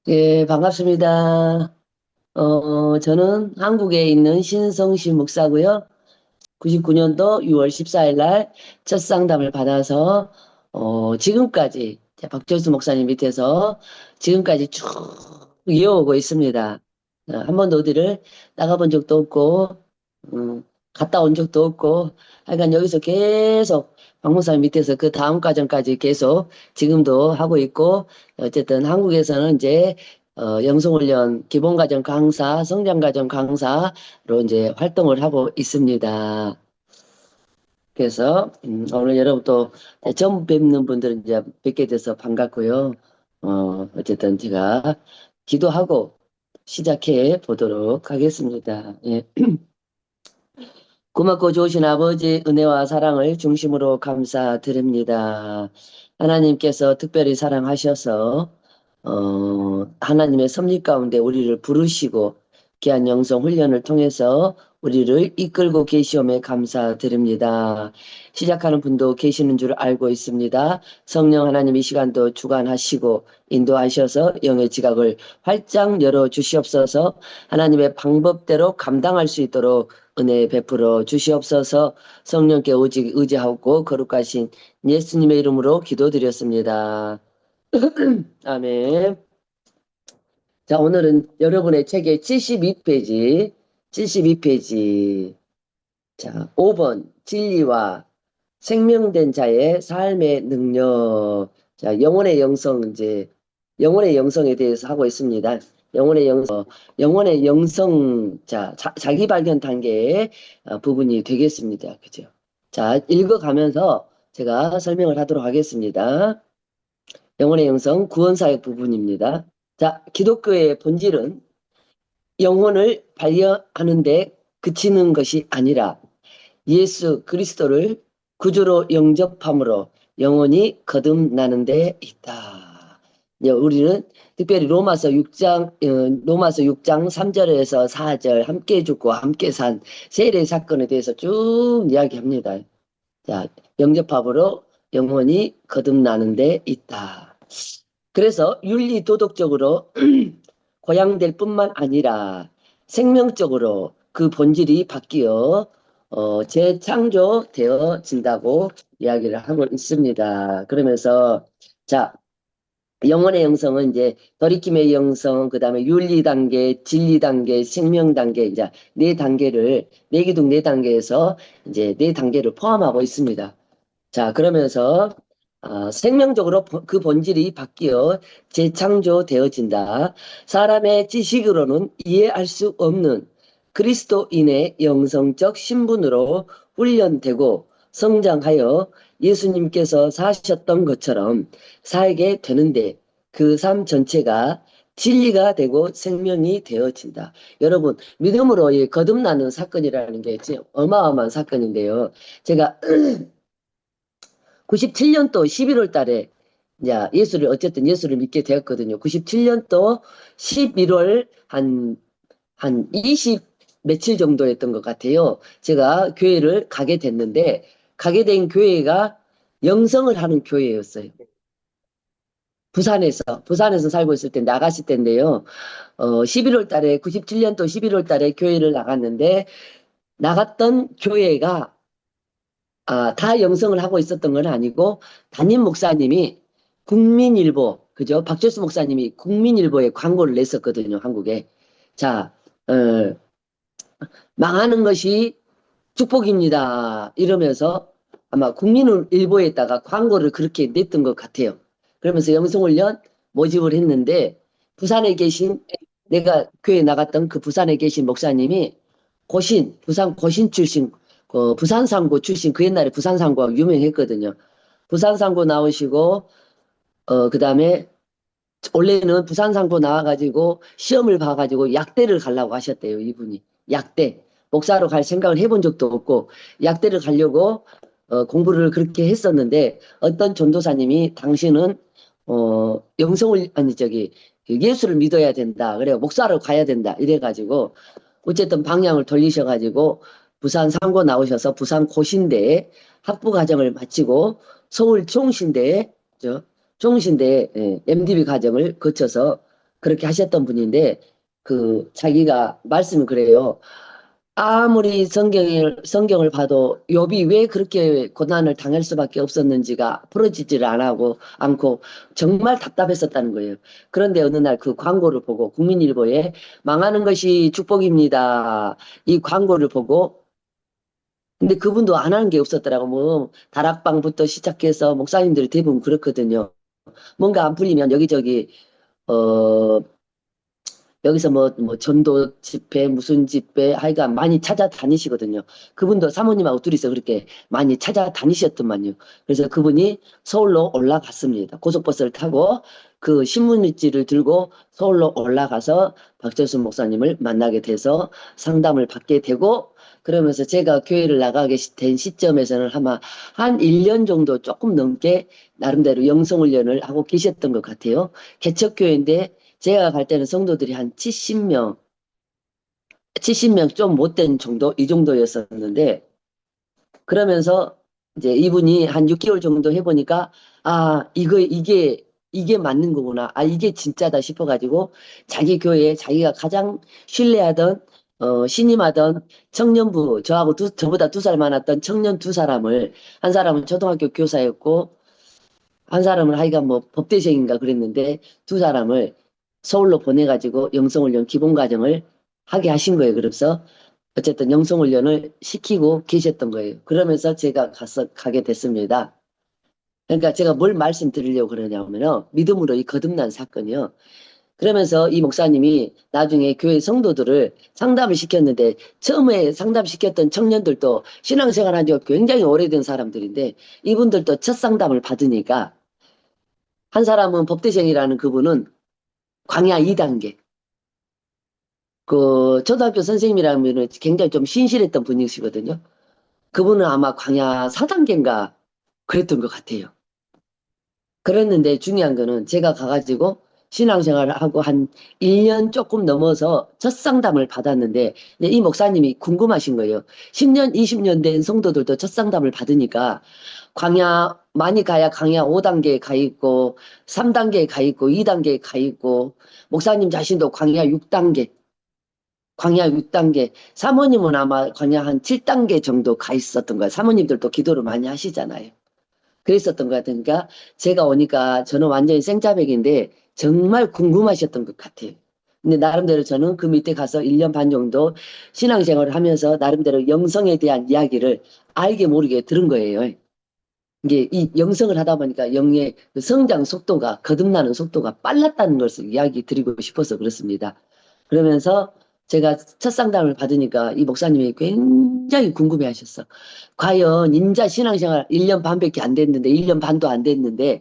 예, 반갑습니다. 저는 한국에 있는 신성시 목사고요. 99년도 6월 14일 날 첫 상담을 받아서, 지금까지, 박철수 목사님 밑에서 지금까지 쭉 이어오고 있습니다. 한 번도 어디를 나가본 적도 없고, 갔다 온 적도 없고, 하여간 여기서 계속 박 목사님 밑에서 그 다음 과정까지 계속 지금도 하고 있고, 어쨌든 한국에서는 이제 영성훈련 기본과정 강사, 성장과정 강사로 이제 활동을 하고 있습니다. 그래서 오늘 여러분 또 처음 뵙는 분들은 이제 뵙게 돼서 반갑고요. 어쨌든 제가 기도하고 시작해 보도록 하겠습니다. 예. 고맙고 좋으신 아버지 은혜와 사랑을 중심으로 감사드립니다. 하나님께서 특별히 사랑하셔서 하나님의 섭리 가운데 우리를 부르시고 귀한 영성 훈련을 통해서 우리를 이끌고 계시om에 감사드립니다. 시작하는 분도 계시는 줄 알고 있습니다. 성령 하나님 이 시간도 주관하시고 인도하셔서 영의 지각을 활짝 열어 주시옵소서. 하나님의 방법대로 감당할 수 있도록 은혜 베풀어 주시옵소서. 성령께 오직 의지하고 거룩하신 예수님의 이름으로 기도드렸습니다. 아멘. 자, 오늘은 여러분의 책의 72페이지, 72페이지. 자, 5번, 진리와 생명된 자의 삶의 능력. 자, 영혼의 영성에 대해서 하고 있습니다. 영혼의 영성, 자, 자기 발견 단계의 부분이 되겠습니다. 그죠? 자, 읽어가면서 제가 설명을 하도록 하겠습니다. 영혼의 영성 구원사역 부분입니다. 자, 기독교의 본질은 영혼을 발견하는데 그치는 것이 아니라 예수 그리스도를 구주로 영접함으로 영혼이 거듭나는 데 있다. 우리는 특별히 로마서 6장 3절에서 4절 함께 죽고 함께 산 세례 사건에 대해서 쭉 이야기합니다. 자, 영접함으로 영혼이 거듭나는 데 있다. 그래서 윤리 도덕적으로 고양될 뿐만 아니라 생명적으로 그 본질이 바뀌어 재창조되어진다고 이야기를 하고 있습니다. 그러면서 자, 영혼의 영성은 이제 돌이킴의 영성, 그 다음에 윤리 단계, 진리 단계, 생명 단계, 이제 네 기둥 네 단계에서 이제 네 단계를 포함하고 있습니다. 자, 그러면서 생명적으로 그 본질이 바뀌어 재창조되어진다. 사람의 지식으로는 이해할 수 없는 그리스도인의 영성적 신분으로 훈련되고 성장하여 예수님께서 사셨던 것처럼 살게 되는데 그 삶 전체가 진리가 되고 생명이 되어진다. 여러분, 믿음으로 거듭나는 사건이라는 게 어마어마한 사건인데요. 제가 97년도 11월 달에 이제 어쨌든 예수를 믿게 되었거든요. 97년도 11월 한 20 며칠 정도였던 것 같아요. 제가 교회를 가게 됐는데, 가게 된 교회가 영성을 하는 교회였어요. 부산에서 살고 있을 때 나갔을 때인데요. 11월 달에, 97년도 11월 달에 교회를 나갔는데, 나갔던 교회가 다 영성을 하고 있었던 건 아니고 담임 목사님이 국민일보, 그죠? 박철수 목사님이 국민일보에 광고를 냈었거든요, 한국에. 자, 어, 망하는 것이 축복입니다. 이러면서 아마 국민일보에다가 광고를 그렇게 냈던 것 같아요. 그러면서 영성훈련 모집을 했는데 부산에 계신 내가 교회 나갔던 그 부산에 계신 목사님이 부산 고신 출신, 부산상고 출신, 그 옛날에 부산상고가 유명했거든요. 부산상고 나오시고, 그 다음에 원래는 부산상고 나와가지고 시험을 봐가지고 약대를 가려고 하셨대요, 이분이. 약대. 목사로 갈 생각을 해본 적도 없고, 약대를 가려고 공부를 그렇게 했었는데, 어떤 전도사님이 당신은, 그 예수를 믿어야 된다. 그래, 목사로 가야 된다. 이래가지고, 어쨌든 방향을 돌리셔가지고, 부산 상고 나오셔서 부산 고신대에 학부 과정을 마치고, 서울 종신대에, MDB 과정을 거쳐서 그렇게 하셨던 분인데, 그, 자기가 말씀을 그래요. 아무리 성경을 봐도 욥이 왜 그렇게 고난을 당할 수밖에 없었는지가 풀어지지를 않고 정말 답답했었다는 거예요. 그런데 어느 날 그 광고를 보고 국민일보에 망하는 것이 축복입니다. 이 광고를 보고 근데 그분도 안 하는 게 없었더라고. 뭐 다락방부터 시작해서 목사님들이 대부분 그렇거든요. 뭔가 안 풀리면 여기저기 어 여기서 뭐, 전도 집회, 무슨 집회, 하여간 많이 찾아다니시거든요. 그분도 사모님하고 둘이서 그렇게 많이 찾아다니셨더만요. 그래서 그분이 서울로 올라갔습니다. 고속버스를 타고 그 신문지를 들고 서울로 올라가서 박철수 목사님을 만나게 돼서 상담을 받게 되고, 그러면서 제가 교회를 나가게 된 시점에서는 아마 한 1년 정도 조금 넘게 나름대로 영성훈련을 하고 계셨던 것 같아요. 개척교회인데 제가 갈 때는 성도들이 한 70명, 70명 좀 못된 정도, 이 정도였었는데, 그러면서 이제 이분이 한 6개월 정도 해보니까, 아, 이게 맞는 거구나. 아, 이게 진짜다 싶어가지고, 자기 교회에 자기가 가장 신뢰하던, 신임하던 청년부, 저보다 2살 많았던 청년 2사람을, 한 사람은 초등학교 교사였고, 한 사람은 하여간 뭐 법대생인가 그랬는데 2사람을 서울로 보내가지고 영성훈련 기본과정을 하게 하신 거예요. 그래서 어쨌든 영성훈련을 시키고 계셨던 거예요. 그러면서 제가 가게 됐습니다. 그러니까 제가 뭘 말씀드리려고 그러냐면요. 믿음으로 이 거듭난 사건이요. 그러면서 이 목사님이 나중에 교회 성도들을 상담을 시켰는데 처음에 상담시켰던 청년들도 신앙생활 한 지 굉장히 오래된 사람들인데 이분들도 첫 상담을 받으니까 한 사람은 법대생이라는 그분은 광야 2단계. 그 초등학교 선생님이라면 굉장히 좀 신실했던 분이시거든요. 그분은 아마 광야 4단계인가 그랬던 것 같아요. 그랬는데 중요한 거는 제가 가가지고 신앙생활을 하고 한 1년 조금 넘어서 첫 상담을 받았는데 이 목사님이 궁금하신 거예요. 10년, 20년 된 성도들도 첫 상담을 받으니까 광야 많이 가야 광야 5단계에 가 있고 3단계에 가 있고 2단계에 가 있고 목사님 자신도 광야 6단계 사모님은 아마 광야 한 7단계 정도 가 있었던 거예요. 사모님들도 기도를 많이 하시잖아요. 그랬었던 것 같으니까 제가 오니까 저는 완전히 생짜백인데 정말 궁금하셨던 것 같아요. 근데 나름대로 저는 그 밑에 가서 1년 반 정도 신앙생활을 하면서 나름대로 영성에 대한 이야기를 알게 모르게 들은 거예요. 이게 이 영성을 하다 보니까 영의 그 성장 속도가 거듭나는 속도가 빨랐다는 것을 이야기 드리고 싶어서 그렇습니다. 그러면서 제가 첫 상담을 받으니까 이 목사님이 굉장히 궁금해 하셨어. 과연 인자 신앙생활 1년 반밖에 안 됐는데 1년 반도 안 됐는데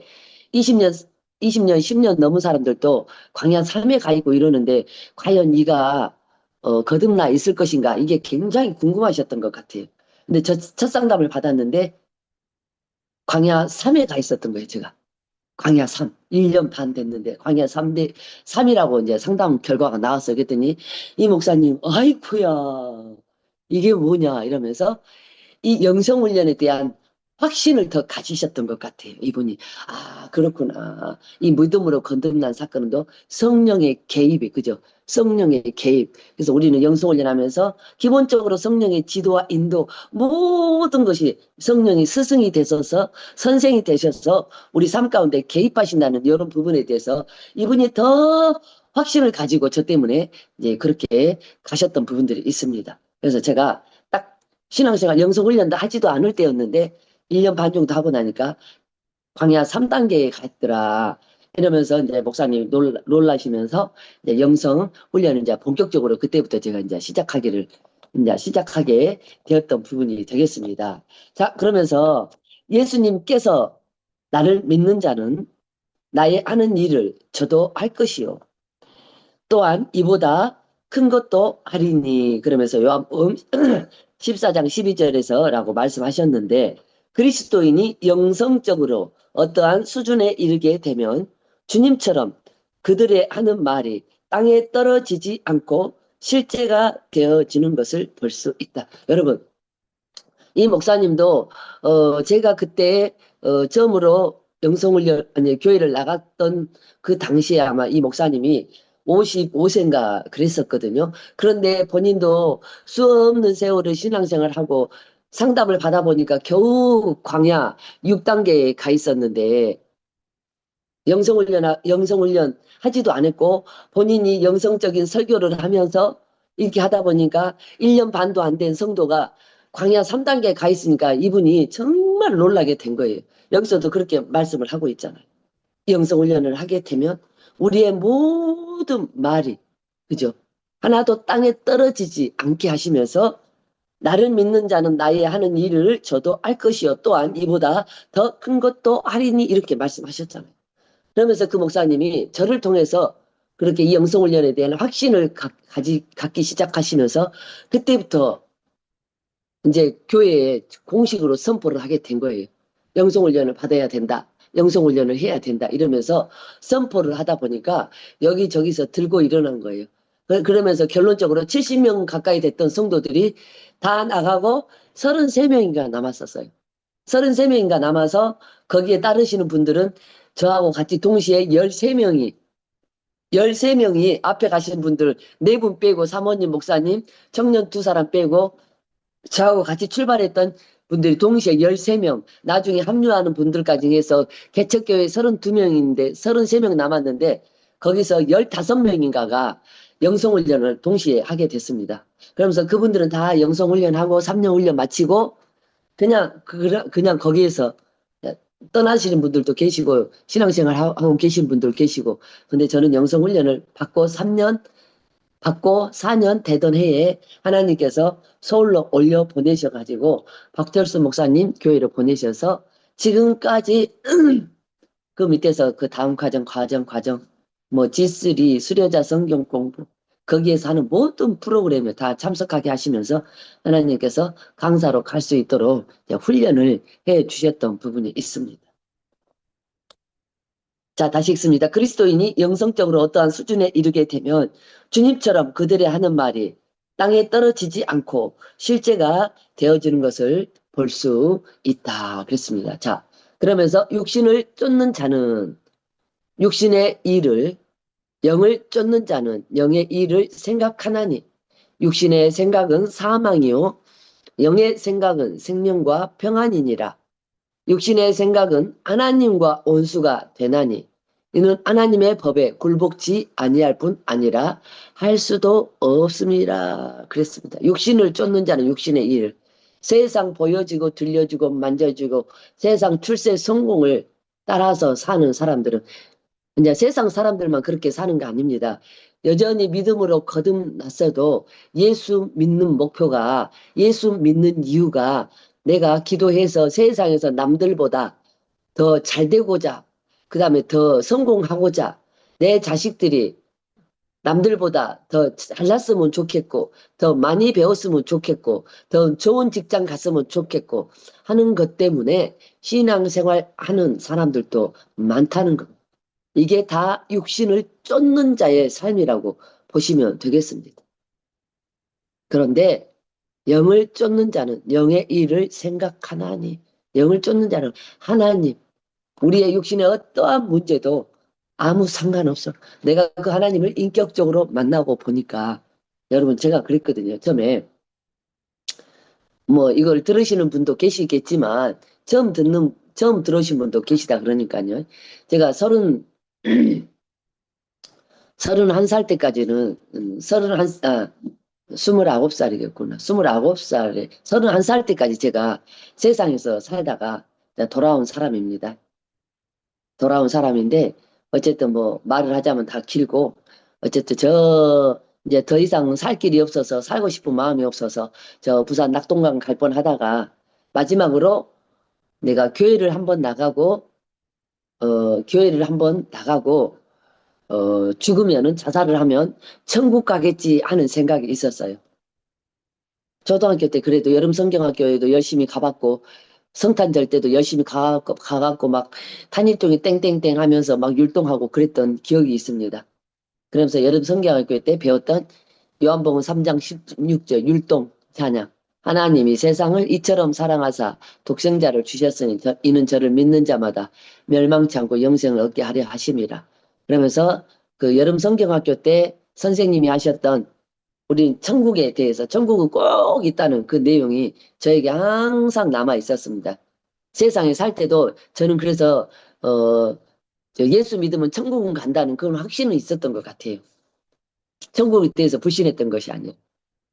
20년 20년 10년 넘은 사람들도 광야 삶에 가 있고 이러는데 과연 네가 거듭나 있을 것인가 이게 굉장히 궁금하셨던 것 같아요. 근데 첫 상담을 받았는데 광야 3에 가 있었던 거예요, 제가. 광야 3. 1년 반 됐는데, 광야 3이라고 이제 상담 결과가 나왔어요. 그랬더니, 이 목사님, 아이쿠야, 이게 뭐냐, 이러면서, 이 영성훈련에 대한 확신을 더 가지셨던 것 같아요. 이분이. 아, 그렇구나. 이 믿음으로 거듭난 사건은 또 성령의 개입이, 그죠? 성령의 개입. 그래서 우리는 영성훈련 하면서 기본적으로 성령의 지도와 인도, 모든 것이 성령이 스승이 되셔서, 선생이 되셔서 우리 삶 가운데 개입하신다는 이런 부분에 대해서 이분이 더 확신을 가지고 저 때문에 이제 그렇게 가셨던 부분들이 있습니다. 그래서 제가 딱 신앙생활 영성훈련도 하지도 않을 때였는데 1년 반 정도 하고 나니까 광야 3단계에 갔더라. 이러면서 이제 목사님 놀라시면서 이제 영성 훈련을 이제 본격적으로 그때부터 제가 이제 시작하게 되었던 부분이 되겠습니다. 자, 그러면서 예수님께서 나를 믿는 자는 나의 하는 일을 저도 할 것이요. 또한 이보다 큰 것도 하리니 그러면서 요한복음 14장 12절에서라고 말씀하셨는데 그리스도인이 영성적으로 어떠한 수준에 이르게 되면 주님처럼 그들의 하는 말이 땅에 떨어지지 않고 실제가 되어지는 것을 볼 수 있다. 여러분, 이 목사님도 제가 그때 처음으로 영성훈련 아니 교회를 나갔던 그 당시에 아마 이 목사님이 55세인가 그랬었거든요. 그런데 본인도 수없는 세월을 신앙생활을 하고 상담을 받아보니까 겨우 광야 6단계에 가 있었는데 영성훈련 하지도 않았고 본인이 영성적인 설교를 하면서 이렇게 하다 보니까 1년 반도 안 된 성도가 광야 3단계에 가 있으니까 이분이 정말 놀라게 된 거예요. 여기서도 그렇게 말씀을 하고 있잖아요. 영성훈련을 하게 되면 우리의 모든 말이 그죠? 하나도 땅에 떨어지지 않게 하시면서 나를 믿는 자는 나의 하는 일을 저도 알 것이요 또한 이보다 더 큰 것도 하리니 이렇게 말씀하셨잖아요. 그러면서 그 목사님이 저를 통해서 그렇게 이 영성훈련에 대한 확신을 갖기 시작하시면서 그때부터 이제 교회에 공식으로 선포를 하게 된 거예요. 영성훈련을 받아야 된다. 영성훈련을 해야 된다. 이러면서 선포를 하다 보니까 여기저기서 들고 일어난 거예요. 그러면서 결론적으로 70명 가까이 됐던 성도들이 다 나가고 33명인가 남았었어요. 33명인가 남아서 거기에 따르시는 분들은 저하고 같이 동시에 13명이 앞에 가시는 분들 4분 빼고 사모님, 목사님, 청년 2사람 빼고 저하고 같이 출발했던 분들이 동시에 13명, 나중에 합류하는 분들까지 해서 개척교회 32명인데 33명 남았는데 거기서 15명인가가 영성훈련을 동시에 하게 됐습니다. 그러면서 그분들은 다 영성훈련하고 3년 훈련 마치고 그냥 거기에서 떠나시는 분들도 계시고 신앙생활 하고 계신 분들 계시고 근데 저는 영성훈련을 받고 4년 되던 해에 하나님께서 서울로 올려 보내셔가지고 박철수 목사님 교회로 보내셔서 지금까지 그 밑에서 그 다음 과정 뭐 G3 수료자 성경 공부 거기에서 하는 모든 프로그램에 다 참석하게 하시면서 하나님께서 강사로 갈 수 있도록 훈련을 해 주셨던 부분이 있습니다. 자, 다시 읽습니다. 그리스도인이 영성적으로 어떠한 수준에 이르게 되면 주님처럼 그들의 하는 말이 땅에 떨어지지 않고 실제가 되어지는 것을 볼 수 있다. 그랬습니다. 자, 그러면서 육신을 쫓는 자는 육신의 일을 영을 쫓는 자는 영의 일을 생각하나니 육신의 생각은 사망이요 영의 생각은 생명과 평안이니라. 육신의 생각은 하나님과 원수가 되나니 이는 하나님의 법에 굴복지 아니할 뿐 아니라 할 수도 없습니다. 그랬습니다. 육신을 쫓는 자는 육신의 일, 세상 보여지고 들려주고 만져주고 세상 출세 성공을 따라서 사는 사람들은 이제 세상 사람들만 그렇게 사는 거 아닙니다. 여전히 믿음으로 거듭났어도 예수 믿는 목표가 예수 믿는 이유가 내가 기도해서 세상에서 남들보다 더 잘 되고자 그 다음에 더 성공하고자 내 자식들이 남들보다 더 잘났으면 좋겠고 더 많이 배웠으면 좋겠고 더 좋은 직장 갔으면 좋겠고 하는 것 때문에 신앙생활 하는 사람들도 많다는 겁니다. 이게 다 육신을 쫓는 자의 삶이라고 보시면 되겠습니다. 그런데 영을 쫓는 자는 영의 일을 생각하나니 영을 쫓는 자는 하나님 우리의 육신의 어떠한 문제도 아무 상관없어. 내가 그 하나님을 인격적으로 만나고 보니까 여러분 제가 그랬거든요. 처음에 뭐 이걸 들으시는 분도 계시겠지만 처음 들으신 분도 계시다 그러니까요. 제가 31살 때까지는 29살이겠구나. 29살에 31살 때까지 제가 세상에서 살다가 돌아온 사람입니다. 돌아온 사람인데 어쨌든 뭐 말을 하자면 다 길고 어쨌든 저 이제 더 이상 살 길이 없어서 살고 싶은 마음이 없어서 저 부산 낙동강 갈 뻔하다가 마지막으로 내가 교회를 한번 나가고 죽으면은 자살을 하면 천국 가겠지 하는 생각이 있었어요. 초등학교 때 그래도 여름 성경학교에도 열심히 가봤고 성탄절 때도 열심히 가갖고 막 탄일종이 땡땡땡 하면서 막 율동하고 그랬던 기억이 있습니다. 그러면서 여름 성경학교 때 배웠던 요한복음 3장 16절 율동 찬양 하나님이 세상을 이처럼 사랑하사 독생자를 주셨으니 이는 저를 믿는 자마다 멸망치 않고 영생을 얻게 하려 하심이라. 그러면서 그 여름 성경학교 때 선생님이 하셨던 우리 천국에 대해서 천국은 꼭 있다는 그 내용이 저에게 항상 남아 있었습니다. 세상에 살 때도 저는 그래서 저 예수 믿으면 천국은 간다는 그런 확신은 있었던 것 같아요. 천국에 대해서 불신했던 것이 아니에요.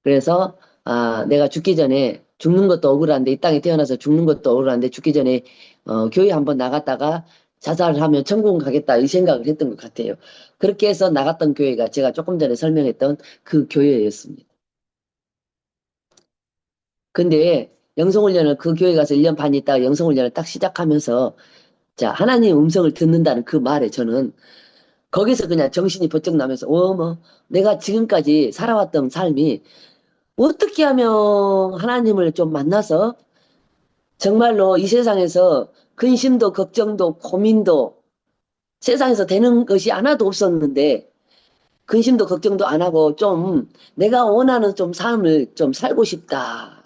그래서 내가 죽기 전에 죽는 것도 억울한데 이 땅에 태어나서 죽는 것도 억울한데 죽기 전에 교회 한번 나갔다가 자살을 하면 천국은 가겠다 이 생각을 했던 것 같아요. 그렇게 해서 나갔던 교회가 제가 조금 전에 설명했던 그 교회였습니다. 근데 영성훈련을 그 교회 가서 1년 반 있다가 영성훈련을 딱 시작하면서 자 하나님의 음성을 듣는다는 그 말에 저는 거기서 그냥 정신이 번쩍 나면서 어머 내가 지금까지 살아왔던 삶이 어떻게 하면 하나님을 좀 만나서 정말로 이 세상에서 근심도 걱정도 고민도 세상에서 되는 것이 하나도 없었는데 근심도 걱정도 안 하고 좀 내가 원하는 좀 삶을 좀 살고 싶다.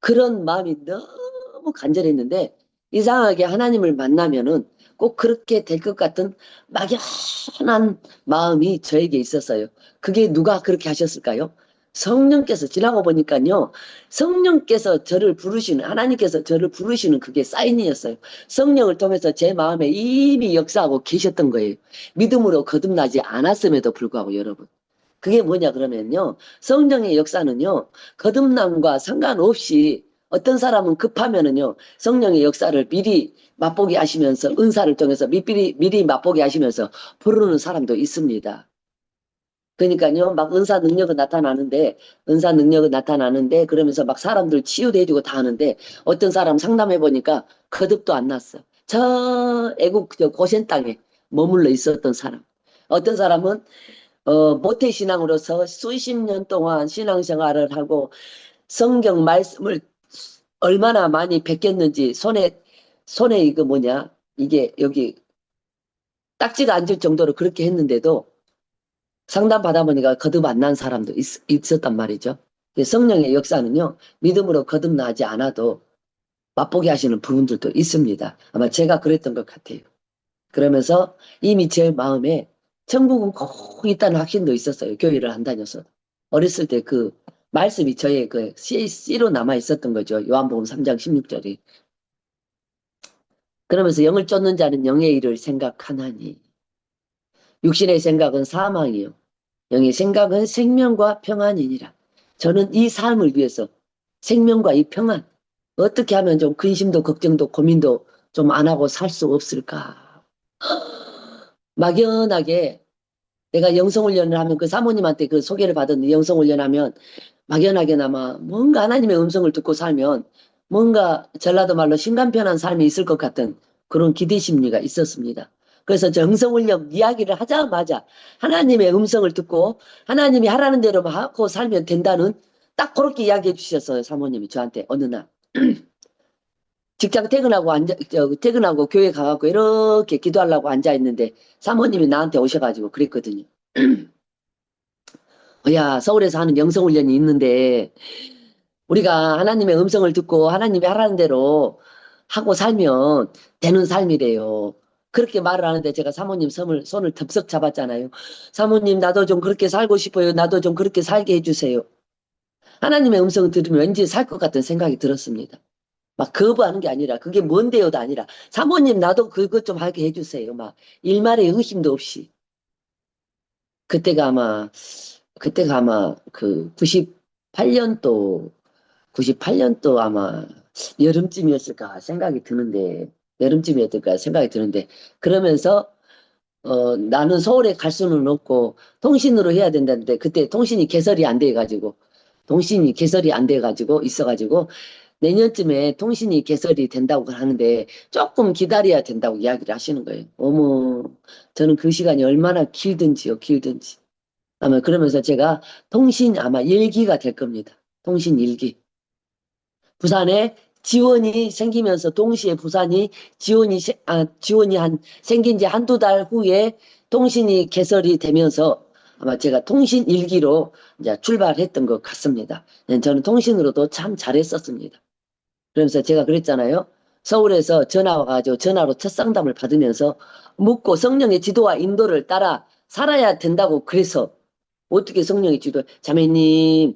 그런 마음이 너무 간절했는데 이상하게 하나님을 만나면은 꼭 그렇게 될 것 같은 막연한 마음이 저에게 있었어요. 그게 누가 그렇게 하셨을까요? 성령께서 지나고 보니까요. 성령께서 저를 부르시는 하나님께서 저를 부르시는 그게 사인이었어요. 성령을 통해서 제 마음에 이미 역사하고 계셨던 거예요. 믿음으로 거듭나지 않았음에도 불구하고 여러분. 그게 뭐냐 그러면요. 성령의 역사는요. 거듭남과 상관없이 어떤 사람은 급하면은요. 성령의 역사를 미리 맛보게 하시면서 은사를 통해서 미리 맛보게 하시면서 부르는 사람도 있습니다. 그러니까요. 막 은사 능력은 나타나는데 그러면서 막 사람들 치유도 해주고 다 하는데 어떤 사람 상담해 보니까 거듭도 안 났어. 저 애국 저 고센 땅에 머물러 있었던 사람. 어떤 사람은 모태신앙으로서 수십 년 동안 신앙생활을 하고 성경 말씀을 얼마나 많이 베꼈는지 손에 이거 뭐냐 이게 여기 딱지가 앉을 정도로 그렇게 했는데도 상담 받아보니까 거듭 안 난 사람도 있었단 말이죠. 성령의 역사는요 믿음으로 거듭나지 않아도 맛보게 하시는 부분들도 있습니다. 아마 제가 그랬던 것 같아요. 그러면서 이미 제 마음에 천국은 꼭 있다는 확신도 있었어요. 교회를 안 다녀서. 어렸을 때 그 말씀이 저의 그 씨로 남아 있었던 거죠. 요한복음 3장 16절이. 그러면서 영을 쫓는 자는 영의 일을 생각하나니. 육신의 생각은 사망이요. 영의 생각은 생명과 평안이니라. 저는 이 삶을 위해서 생명과 이 평안, 어떻게 하면 좀 근심도 걱정도 고민도 좀 안 하고 살 수 없을까. 막연하게 내가 영성훈련을 하면 그 사모님한테 그 소개를 받은 영성훈련 하면 막연하게나마 뭔가 하나님의 음성을 듣고 살면 뭔가 전라도 말로 신간편한 삶이 있을 것 같은 그런 기대 심리가 있었습니다. 그래서 영성훈련 이야기를 하자마자 하나님의 음성을 듣고 하나님이 하라는 대로만 하고 살면 된다는 딱 그렇게 이야기해 주셨어요. 사모님이 저한테 어느 날. 직장 퇴근하고 교회 가갖고 이렇게 기도하려고 앉아있는데 사모님이 나한테 오셔가지고 그랬거든요. 야, 서울에서 하는 영성훈련이 있는데 우리가 하나님의 음성을 듣고 하나님이 하라는 대로 하고 살면 되는 삶이래요. 그렇게 말을 하는데 제가 사모님 손을 덥석 잡았잖아요. 사모님 나도 좀 그렇게 살고 싶어요. 나도 좀 그렇게 살게 해주세요. 하나님의 음성을 들으면 왠지 살 것 같은 생각이 들었습니다. 막 거부하는 게 아니라 그게 뭔데요도 아니라 사모님 나도 그것 좀 하게 해주세요. 막 일말의 의심도 없이. 그때가 아마 그 98년도 아마 여름쯤이었을까 생각이 드는데 여름쯤이었을까 생각이 드는데 그러면서 나는 서울에 갈 수는 없고 통신으로 해야 된다는데 그때 통신이 개설이 안 돼가지고 있어가지고 내년쯤에 통신이 개설이 된다고 하는데 조금 기다려야 된다고 이야기를 하시는 거예요. 어머, 저는 그 시간이 얼마나 길든지요, 길든지. 아마 그러면서 제가 통신 아마 일기가 될 겁니다. 통신 일기. 부산에 지원이 생기면서 동시에 부산이 지원이 생긴 지 한두 달 후에 통신이 개설이 되면서 아마 제가 통신 일기로 이제 출발했던 것 같습니다. 저는 통신으로도 참 잘했었습니다. 그러면서 제가 그랬잖아요. 서울에서 전화로 첫 상담을 받으면서 묻고 성령의 지도와 인도를 따라 살아야 된다고. 그래서 어떻게 성령의 지도, 자매님,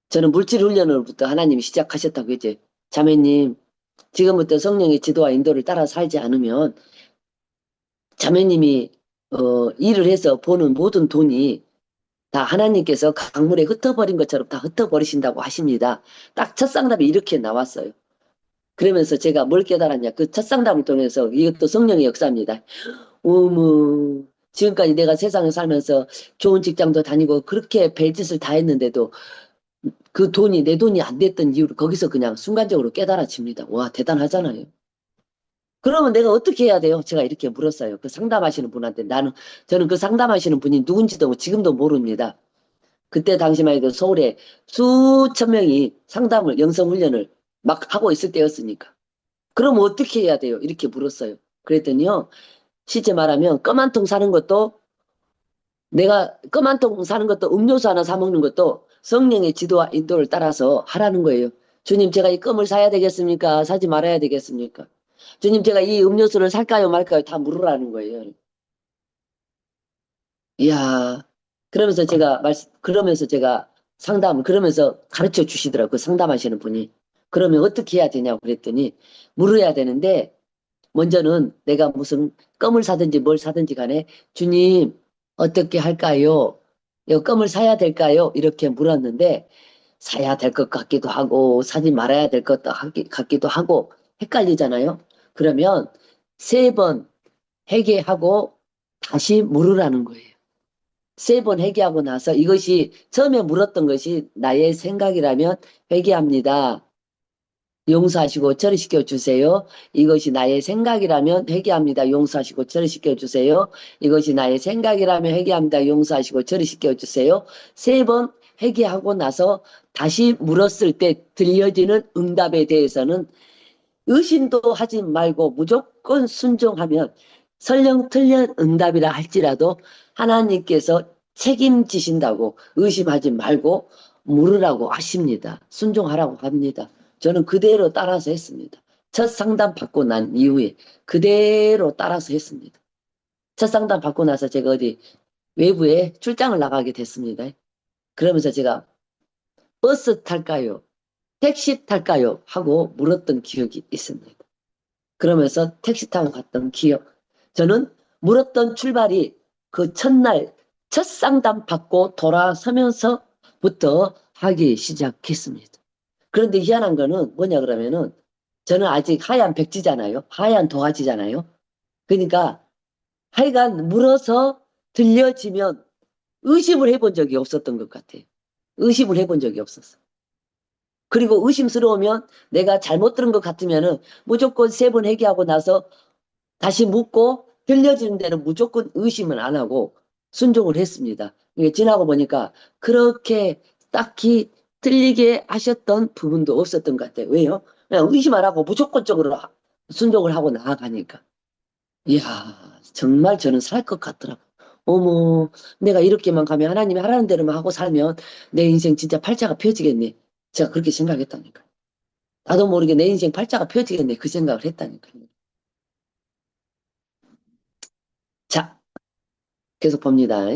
저는 물질 훈련으로부터 하나님이 시작하셨다고 했지. 자매님, 지금부터 성령의 지도와 인도를 따라 살지 않으면 자매님이 일을 해서 버는 모든 돈이 다 하나님께서 강물에 흩어버린 것처럼 다 흩어버리신다고 하십니다. 딱 첫 상담이 이렇게 나왔어요. 그러면서 제가 뭘 깨달았냐. 그 첫 상담을 통해서 이것도 성령의 역사입니다. 어머, 지금까지 내가 세상에 살면서 좋은 직장도 다니고 그렇게 별짓을 다 했는데도 그 돈이 내 돈이 안 됐던 이유를 거기서 그냥 순간적으로 깨달아집니다. 와, 대단하잖아요. 그러면 내가 어떻게 해야 돼요? 제가 이렇게 물었어요. 그 상담하시는 분한테. 저는 그 상담하시는 분이 누군지도 지금도 모릅니다. 그때 당시만 해도 서울에 수천 명이 상담을, 영성훈련을 막 하고 있을 때였으니까. 그럼 어떻게 해야 돼요? 이렇게 물었어요. 그랬더니요, 실제 말하면 껌 한 통 사는 것도, 내가 껌 한 통 사는 것도, 음료수 하나 사 먹는 것도 성령의 지도와 인도를 따라서 하라는 거예요. 주님, 제가 이 껌을 사야 되겠습니까? 사지 말아야 되겠습니까? 주님, 제가 이 음료수를 살까요 말까요? 다 물으라는 거예요. 이야, 그러면서 제가 그러면서 가르쳐 주시더라고요. 그 상담하시는 분이. 그러면 어떻게 해야 되냐고 그랬더니, 물어야 되는데, 먼저는 내가 무슨 껌을 사든지 뭘 사든지 간에, 주님, 어떻게 할까요? 이 껌을 사야 될까요? 이렇게 물었는데, 사야 될 것 같기도 하고, 사지 말아야 될 것 같기도 하고, 헷갈리잖아요? 그러면 세 번 회개하고 다시 물으라는 거예요. 세 번 회개하고 나서 이것이 처음에 물었던 것이 나의 생각이라면 회개합니다. 용서하시고 처리시켜 주세요. 이것이 나의 생각이라면 회개합니다. 용서하시고 처리시켜 주세요. 이것이 나의 생각이라면 회개합니다. 용서하시고 처리시켜 주세요. 세 번 회개하고 나서 다시 물었을 때 들려지는 응답에 대해서는 의심도 하지 말고 무조건 순종하면 설령 틀린 응답이라 할지라도 하나님께서 책임지신다고 의심하지 말고 물으라고 하십니다. 순종하라고 합니다. 저는 그대로 따라서 했습니다. 첫 상담 받고 난 이후에 그대로 따라서 했습니다. 첫 상담 받고 나서 제가 어디 외부에 출장을 나가게 됐습니다. 그러면서 제가 버스 탈까요? 택시 탈까요? 하고 물었던 기억이 있습니다. 그러면서 택시 타고 갔던 기억. 저는 물었던 출발이 그 첫날 첫 상담 받고 돌아서면서부터 하기 시작했습니다. 그런데 희한한 거는 뭐냐 그러면은 저는 아직 하얀 백지잖아요. 하얀 도화지잖아요. 그러니까 하여간 물어서 들려지면 의심을 해본 적이 없었던 것 같아요. 의심을 해본 적이 없었어. 그리고 의심스러우면 내가 잘못 들은 것 같으면은 무조건 세 번 회개하고 나서 다시 묻고 들려지는 데는 무조건 의심은 안 하고 순종을 했습니다. 이게 지나고 보니까 그렇게 딱히 틀리게 하셨던 부분도 없었던 것 같아요. 왜요? 그냥 의심 안 하고 무조건적으로 순종을 하고 나아가니까. 이야, 정말 저는 살 것 같더라고. 어머, 내가 이렇게만 가면 하나님이 하라는 대로만 하고 살면 내 인생 진짜 팔자가 펴지겠네. 제가 그렇게 생각했다니까. 나도 모르게 내 인생 팔자가 펴지겠네. 그 생각을 했다니까요. 자, 계속 봅니다.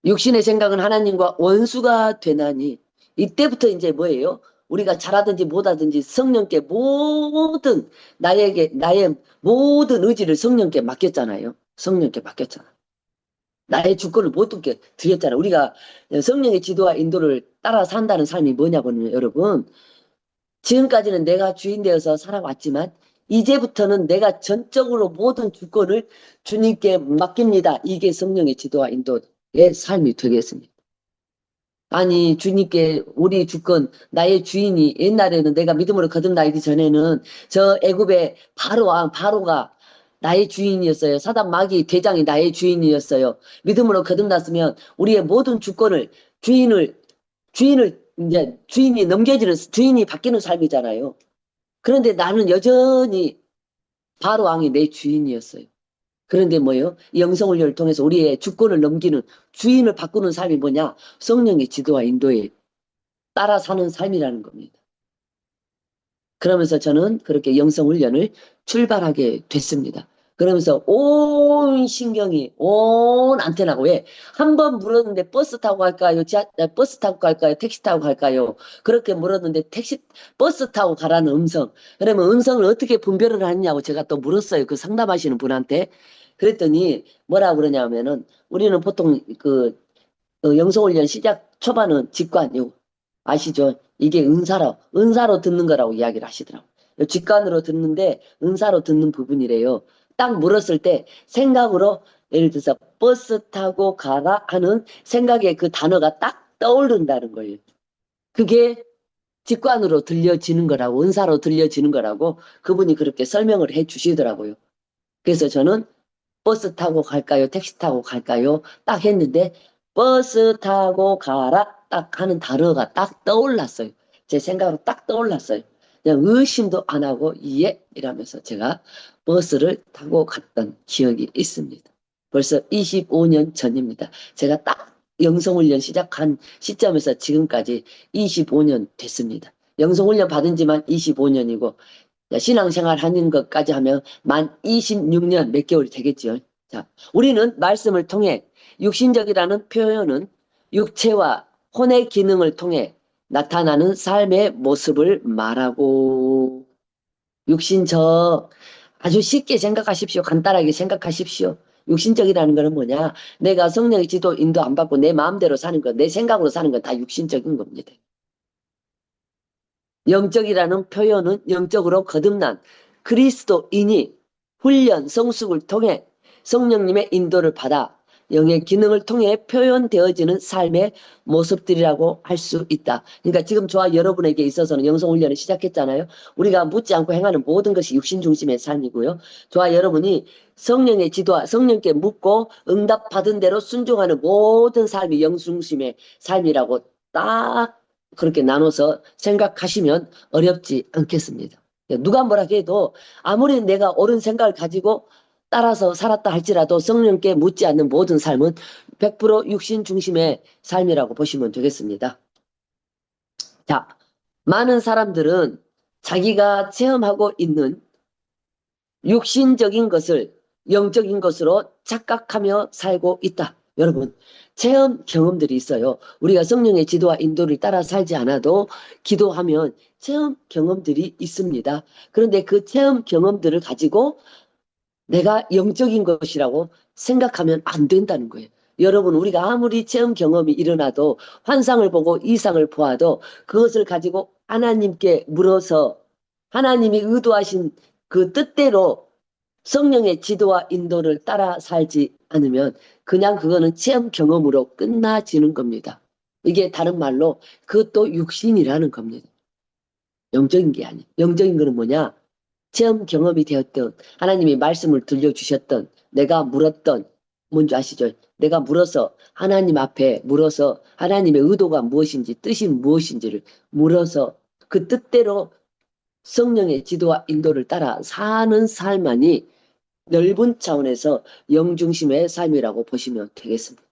육신의 생각은 하나님과 원수가 되나니 이때부터 이제 뭐예요? 우리가 잘하든지 못하든지 성령께 모든 나의 모든 의지를 성령께 맡겼잖아요. 성령께 맡겼잖아. 나의 주권을 모두께 드렸잖아. 우리가 성령의 지도와 인도를 따라 산다는 삶이 뭐냐고는 여러분, 지금까지는 내가 주인 되어서 살아왔지만 이제부터는 내가 전적으로 모든 주권을 주님께 맡깁니다. 이게 성령의 지도와 인도의 삶이 되겠습니다. 아니 주님께 우리 주권 나의 주인이 옛날에는 내가 믿음으로 거듭나기 전에는 저 애굽의 바로가 나의 주인이었어요. 사단 마귀 대장이 나의 주인이었어요. 믿음으로 거듭났으면 우리의 모든 주권을 주인을 이제 주인이 넘겨지는 주인이 바뀌는 삶이잖아요. 그런데 나는 여전히 바로 왕이 내 주인이었어요. 그런데 뭐예요? 영성훈련을 통해서 우리의 주권을 넘기는 주인을 바꾸는 삶이 뭐냐? 성령의 지도와 인도에 따라 사는 삶이라는 겁니다. 그러면서 저는 그렇게 영성훈련을 출발하게 됐습니다. 그러면서 온 신경이, 온 안테나가 왜? 한 번 물었는데 버스 타고 갈까요? 버스 타고 갈까요? 택시 타고 갈까요? 그렇게 물었는데 버스 타고 가라는 음성. 그러면 음성을 어떻게 분별을 하느냐고 제가 또 물었어요. 그 상담하시는 분한테. 그랬더니 뭐라고 그러냐면은 우리는 보통 영성훈련 시작 초반은 직관이고 아시죠? 이게 은사로 듣는 거라고 이야기를 하시더라고요. 직관으로 듣는데 은사로 듣는 부분이래요. 딱 물었을 때 생각으로 예를 들어서 버스 타고 가라 하는 생각에 그 단어가 딱 떠오른다는 거예요. 그게 직관으로 들려지는 거라고 은사로 들려지는 거라고 그분이 그렇게 설명을 해 주시더라고요. 그래서 저는 버스 타고 갈까요? 택시 타고 갈까요? 딱 했는데 버스 타고 가라 딱 하는 단어가 딱 떠올랐어요. 제 생각으로 딱 떠올랐어요. 그냥 의심도 안 하고 예 이러면서 제가 버스를 타고 갔던 기억이 있습니다. 벌써 25년 전입니다. 제가 딱 영성훈련 시작한 시점에서 지금까지 25년 됐습니다. 영성훈련 받은 지만 25년이고 신앙생활 하는 것까지 하면 만 26년 몇 개월이 되겠죠. 자, 우리는 말씀을 통해 육신적이라는 표현은 육체와 혼의 기능을 통해 나타나는 삶의 모습을 말하고 육신적 아주 쉽게 생각하십시오. 간단하게 생각하십시오. 육신적이라는 거는 뭐냐? 내가 성령의 지도 인도 안 받고 내 마음대로 사는 것, 내 생각으로 사는 건 다 육신적인 겁니다. 영적이라는 표현은 영적으로 거듭난 그리스도인이 훈련, 성숙을 통해 성령님의 인도를 받아 영의 기능을 통해 표현되어지는 삶의 모습들이라고 할 수 있다. 그러니까 지금 저와 여러분에게 있어서는 영성훈련을 시작했잖아요. 우리가 묻지 않고 행하는 모든 것이 육신 중심의 삶이고요. 저와 여러분이 성령의 지도와 성령께 묻고 응답받은 대로 순종하는 모든 삶이 영중심의 삶이라고 딱 그렇게 나눠서 생각하시면 어렵지 않겠습니다. 누가 뭐라 해도 아무리 내가 옳은 생각을 가지고 따라서 살았다 할지라도 성령께 묻지 않는 모든 삶은 100% 육신 중심의 삶이라고 보시면 되겠습니다. 자, 많은 사람들은 자기가 체험하고 있는 육신적인 것을 영적인 것으로 착각하며 살고 있다. 여러분, 체험 경험들이 있어요. 우리가 성령의 지도와 인도를 따라 살지 않아도 기도하면 체험 경험들이 있습니다. 그런데 그 체험 경험들을 가지고 내가 영적인 것이라고 생각하면 안 된다는 거예요. 여러분, 우리가 아무리 체험 경험이 일어나도 환상을 보고 이상을 보아도 그것을 가지고 하나님께 물어서 하나님이 의도하신 그 뜻대로 성령의 지도와 인도를 따라 살지 않으면 그냥 그거는 체험 경험으로 끝나지는 겁니다. 이게 다른 말로 그것도 육신이라는 겁니다. 영적인 게 아니에요. 영적인 거는 뭐냐? 체험 경험이 되었던 하나님이 말씀을 들려주셨던 내가 물었던 뭔지 아시죠? 내가 물어서 하나님 앞에 물어서 하나님의 의도가 무엇인지 뜻이 무엇인지를 물어서 그 뜻대로 성령의 지도와 인도를 따라 사는 삶만이 넓은 차원에서 영중심의 삶이라고 보시면 되겠습니다.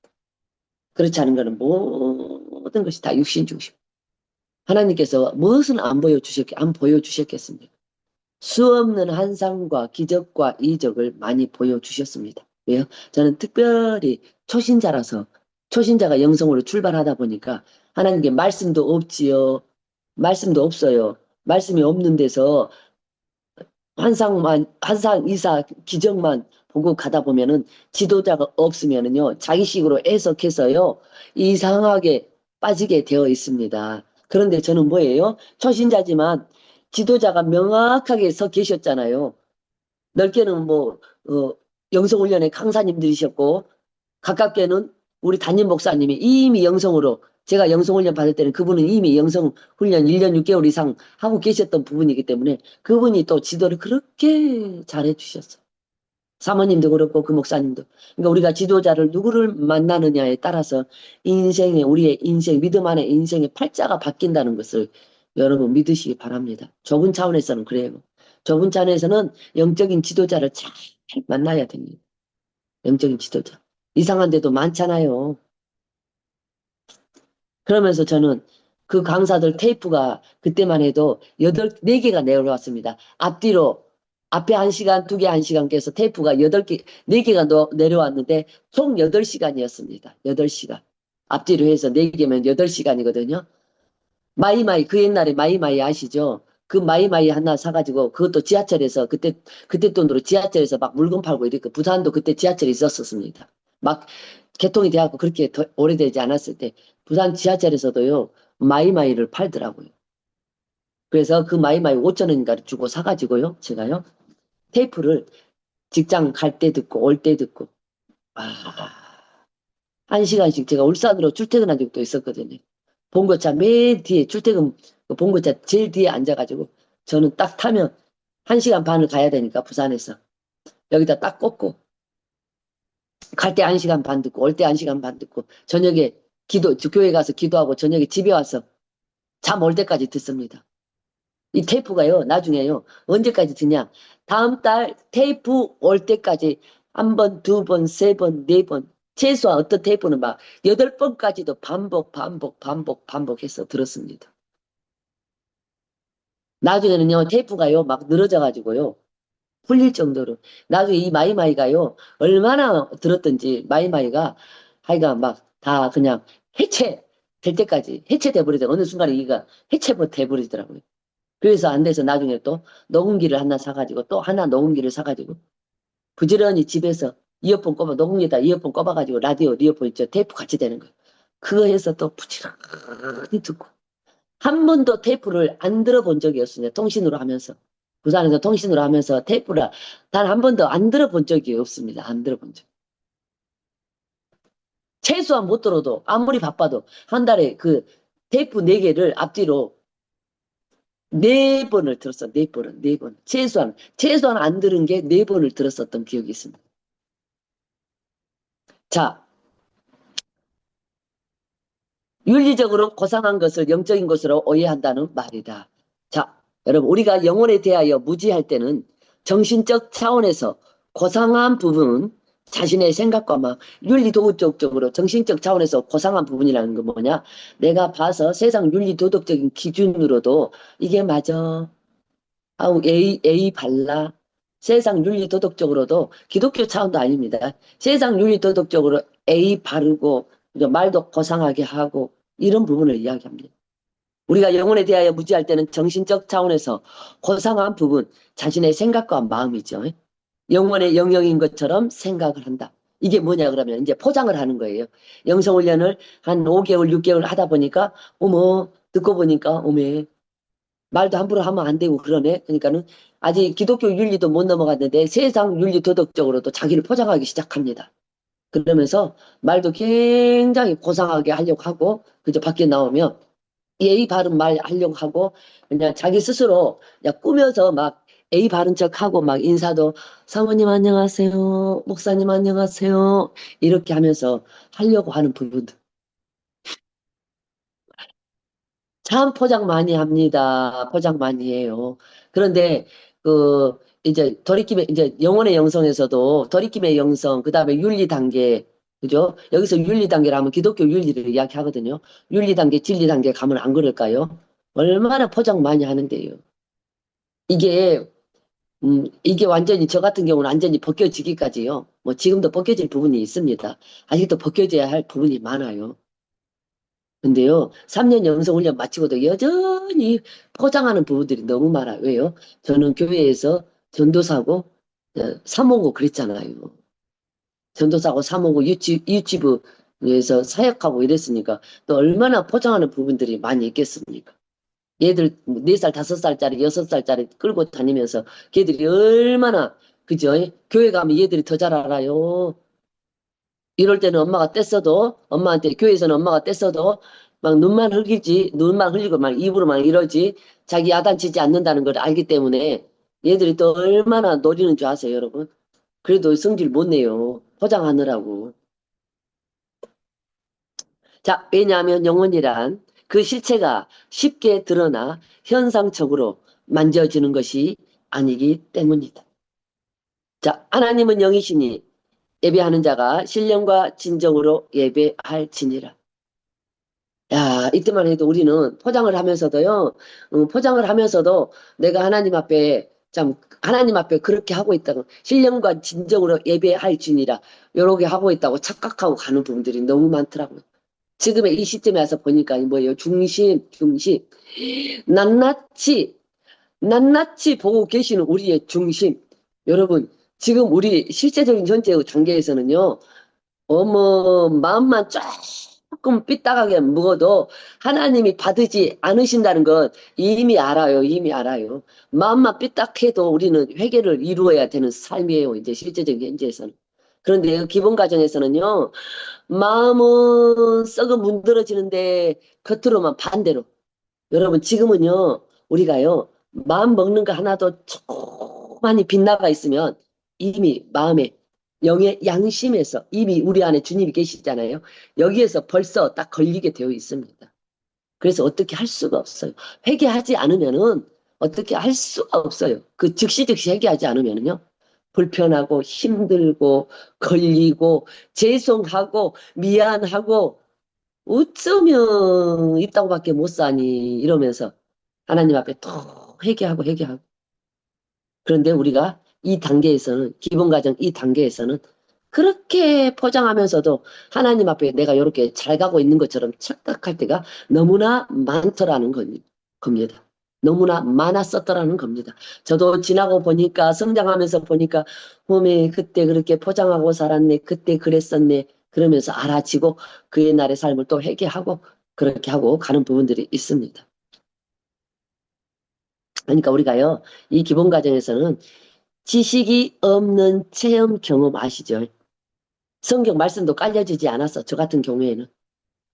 그렇지 않은 것은 모든 것이 다 육신 중심. 하나님께서 무엇은 안 보여주셨겠습니까? 수없는 환상과 기적과 이적을 많이 보여주셨습니다. 왜요? 저는 특별히 초신자가 영성으로 출발하다 보니까 하나님께 말씀도 없지요. 말씀도 없어요. 말씀이 없는 데서 환상, 이사, 기적만 보고 가다 보면은 지도자가 없으면은요, 자기식으로 해석해서요, 이상하게 빠지게 되어 있습니다. 그런데 저는 뭐예요? 초신자지만 지도자가 명확하게 서 계셨잖아요. 넓게는 영성훈련의 강사님들이셨고, 가깝게는 우리 담임 목사님이 이미 영성으로 제가 영성훈련 받을 때는 그분은 이미 영성훈련 1년 6개월 이상 하고 계셨던 부분이기 때문에 그분이 또 지도를 그렇게 잘해 주셨어요. 사모님도 그렇고 그 목사님도. 그러니까 우리가 지도자를 누구를 만나느냐에 따라서 우리의 인생, 믿음 안에 인생의 팔자가 바뀐다는 것을 여러분 믿으시기 바랍니다. 좁은 차원에서는 그래요. 좁은 차원에서는 영적인 지도자를 잘 만나야 됩니다. 영적인 지도자. 이상한 데도 많잖아요. 그러면서 저는 그 강사들 테이프가 그때만 해도 4개가 내려왔습니다. 앞뒤로 앞에 1시간, 2개 1시간 깨서 테이프가 8개, 4개가 내려왔는데 총 8시간이었습니다. 8시간. 앞뒤로 해서 4개면 8시간이거든요. 마이마이, 그 옛날에 마이마이 아시죠? 그 마이마이 하나 사가지고 그것도 지하철에서 그때 돈으로 지하철에서 막 물건 팔고 이렇게 부산도 그때 지하철이 있었었습니다. 막 개통이 돼갖고 그렇게 오래되지 않았을 때 부산 지하철에서도요 마이마이를 팔더라고요. 그래서 그 마이마이 5천 원인가 주고 사가지고요 제가요 테이프를 직장 갈 때 듣고 올 때 듣고 아 1시간씩 제가 울산으로 출퇴근한 적도 있었거든요. 본거차 맨 뒤에 출퇴근 그 본거차 제일 뒤에 앉아가지고 저는 딱 타면 1시간 반을 가야 되니까 부산에서 여기다 딱 꽂고 갈 때 1시간 반 듣고 올 때 1시간 반 듣고 저녁에 교회 가서 기도하고 저녁에 집에 와서 잠 올 때까지 듣습니다. 이 테이프가요 나중에요 언제까지 듣냐 다음 달 테이프 올 때까지 한 번, 두 번, 세 번, 네 번 최소한 어떤 테이프는 막 8번까지도 반복해서 들었습니다. 나중에는요 테이프가요 막 늘어져 가지고요 풀릴 정도로 나중에 이 마이마이가요 얼마나 들었던지 마이마이가 하여간 막 다 그냥 해체 될 때까지 해체돼 버리더라고요. 어느 순간에 이가 해체 돼 버리더라고요. 그래서 안 돼서 나중에 또 녹음기를 하나 사가지고 또 하나 녹음기를 사가지고 부지런히 집에서 녹음기에다 이어폰 꼽아가지고 라디오 이어폰 있죠 테이프 같이 되는 거 그거 해서 또 부지런히 듣고 한 번도 테이프를 안 들어본 적이 없습니다. 통신으로 하면서. 부산에서 통신으로 하면서 테이프를 단 한 번도 안 들어본 적이 없습니다. 안 들어본 적. 최소한 못 들어도 아무리 바빠도 한 달에 그 테이프 4개를 앞뒤로 4번을 들었어. 4번을. 4번. 최소한 안 들은 게 4번을 들었었던 기억이 있습니다. 자, 윤리적으로 고상한 것을 영적인 것으로 오해한다는 말이다. 자, 여러분, 우리가 영혼에 대하여 무지할 때는 정신적 차원에서 고상한 부분, 자신의 생각과 막 윤리도덕적으로 정신적 차원에서 고상한 부분이라는 건 뭐냐? 내가 봐서 세상 윤리도덕적인 기준으로도 이게 맞아. 아우, A 발라. 세상 윤리도덕적으로도 기독교 차원도 아닙니다. 세상 윤리도덕적으로 A 바르고 말도 고상하게 하고 이런 부분을 이야기합니다. 우리가 영혼에 대하여 무지할 때는 정신적 차원에서 고상한 부분, 자신의 생각과 마음이죠. 영혼의 영역인 것처럼 생각을 한다. 이게 뭐냐 그러면 이제 포장을 하는 거예요. 영성훈련을 한 5개월, 6개월 하다 보니까 어머 듣고 보니까 어메 말도 함부로 하면 안 되고 그러네. 그러니까는 아직 기독교 윤리도 못 넘어갔는데 세상 윤리 도덕적으로도 자기를 포장하기 시작합니다. 그러면서 말도 굉장히 고상하게 하려고 하고 그저 밖에 나오면 예의 바른 말 하려고 하고 그냥 자기 스스로 그냥 꾸며서 막 예의 바른 척하고 막 인사도 사모님 안녕하세요. 목사님 안녕하세요. 이렇게 하면서 하려고 하는 부분들. 참 포장 많이 합니다. 포장 많이 해요. 그런데 그 이제 돌이킴의 이제 영혼의 영성에서도 돌이킴의 영성 그다음에 윤리 단계 그죠? 여기서 윤리 단계를 하면 기독교 윤리를 이야기하거든요. 윤리 단계, 진리 단계 가면 안 그럴까요? 얼마나 포장 많이 하는데요. 이게 이게 완전히 저 같은 경우는 완전히 벗겨지기까지요. 뭐 지금도 벗겨질 부분이 있습니다. 아직도 벗겨져야 할 부분이 많아요. 근데요, 3년 영성훈련 마치고도 여전히 포장하는 부분들이 너무 많아요. 왜요? 저는 교회에서 전도사고, 사모고 그랬잖아요. 전도사고 사모고 유치부에서 사역하고 이랬으니까 또 얼마나 포장하는 부분들이 많이 있겠습니까? 얘들 4살, 5살짜리, 6살짜리 끌고 다니면서 걔들이 얼마나, 그죠? 교회 가면 얘들이 더 잘 알아요. 이럴 때는 엄마가 뗐어도 엄마한테 교회에서는 엄마가 뗐어도 막 눈만 흘리고 막 입으로만 이러지 자기 야단치지 않는다는 걸 알기 때문에 얘들이 또 얼마나 노리는 줄 아세요 여러분 그래도 성질 못 내요 포장하느라고 자 왜냐하면 영혼이란 그 실체가 쉽게 드러나 현상적으로 만져지는 것이 아니기 때문이다 자 하나님은 영이시니 예배하는 자가 신령과 진정으로 예배할지니라 야, 이때만 해도 우리는 포장을 하면서도요, 포장을 하면서도 내가 하나님 앞에 참 하나님 앞에 그렇게 하고 있다고 신령과 진정으로 예배할지니라 요렇게 하고 있다고 착각하고 가는 분들이 너무 많더라고요. 지금의 이 시점에 와서 보니까 뭐예요? 중심. 낱낱이 낱낱이 보고 계시는 우리의 중심. 여러분, 지금 우리 실제적인 현재의 단계에서는요, 마음만 조금 삐딱하게 먹어도 하나님이 받으지 않으신다는 건 이미 알아요. 이미 알아요. 마음만 삐딱해도 우리는 회개를 이루어야 되는 삶이에요. 이제 실제적인 현재에서는. 그런데 기본 과정에서는요, 마음은 썩어 문드러지는데 겉으로만 반대로. 여러분, 지금은요, 우리가요, 마음 먹는 거 하나도 조그만이 빗나가 있으면 이미 마음에, 영의 양심에서 이미 우리 안에 주님이 계시잖아요. 여기에서 벌써 딱 걸리게 되어 있습니다. 그래서 어떻게 할 수가 없어요. 회개하지 않으면은 어떻게 할 수가 없어요. 그 즉시 회개하지 않으면은요. 불편하고 힘들고 걸리고 죄송하고 미안하고 어쩌면 입다고밖에 못 사니 이러면서 하나님 앞에 또 회개하고 그런데 우리가 이 단계에서는 기본 과정 이 단계에서는 그렇게 포장하면서도 하나님 앞에 내가 이렇게 잘 가고 있는 것처럼 착각할 때가 너무나 많더라는 겁니다. 너무나 많았었더라는 겁니다. 저도 지나고 보니까 성장하면서 보니까 몸에 그때 그렇게 포장하고 살았네. 그때 그랬었네. 그러면서 알아지고 그 옛날의 삶을 또 회개하고 그렇게 하고 가는 부분들이 있습니다. 그러니까 우리가요. 이 기본 과정에서는 지식이 없는 체험 경험 아시죠? 성경 말씀도 깔려지지 않았어. 저 같은 경우에는.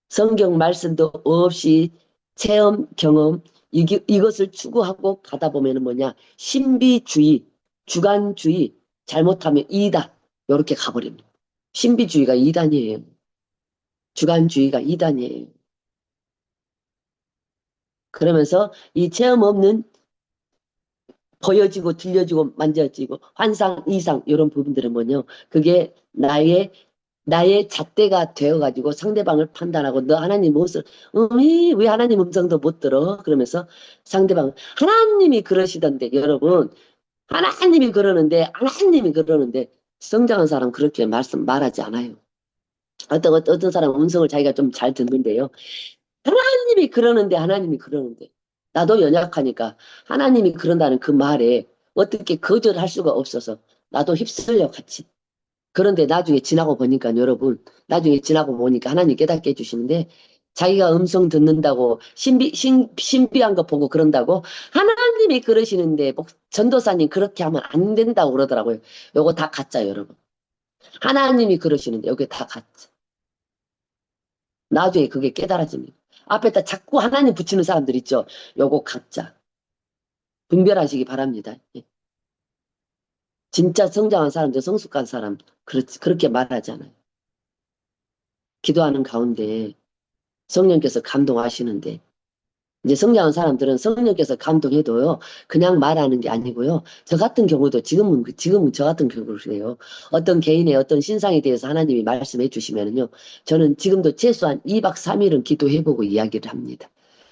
성경 말씀도 없이 체험 경험 이것을 추구하고 가다 보면은 뭐냐? 신비주의, 주관주의 잘못하면 이단 이렇게 가버립니다. 신비주의가 이단이에요. 주관주의가 이단이에요. 그러면서 이 체험 없는 보여지고 들려지고 만져지고 환상 이상 이런 부분들은 뭐냐? 그게 나의 잣대가 되어가지고 상대방을 판단하고 너 하나님 무엇을 왜 하나님 음성도 못 들어? 그러면서 상대방 하나님이 그러시던데 여러분 하나님이 그러는데 성장한 사람 그렇게 말하지 않아요. 어떤 사람 음성을 자기가 좀 잘 듣는데요. 하나님이 그러는데 나도 연약하니까 하나님이 그런다는 그 말에 어떻게 거절할 수가 없어서 나도 휩쓸려 같이. 그런데 나중에 지나고 보니까 여러분, 나중에 지나고 보니까 하나님 깨닫게 해주시는데 자기가 음성 듣는다고 신비한 거 보고 그런다고 하나님이 그러시는데 전도사님 그렇게 하면 안 된다고 그러더라고요. 요거 다 가짜 여러분. 하나님이 그러시는데 여기 다 가짜. 나중에 그게 깨달아집니다. 앞에다 자꾸 하나님 붙이는 사람들 있죠. 요거 가짜. 분별하시기 바랍니다. 예. 진짜 성장한 사람들, 성숙한 사람 그렇게 말하지 않아요. 기도하는 가운데 성령께서 감동하시는데 이제 성장한 사람들은 성령께서 감동해도요 그냥 말하는 게 아니고요 저 같은 경우도 지금은 저 같은 경우로 그래요. 어떤 개인의 어떤 신상에 대해서 하나님이 말씀해 주시면은요 저는 지금도 최소한 2박 3일은 기도해보고 이야기를 합니다.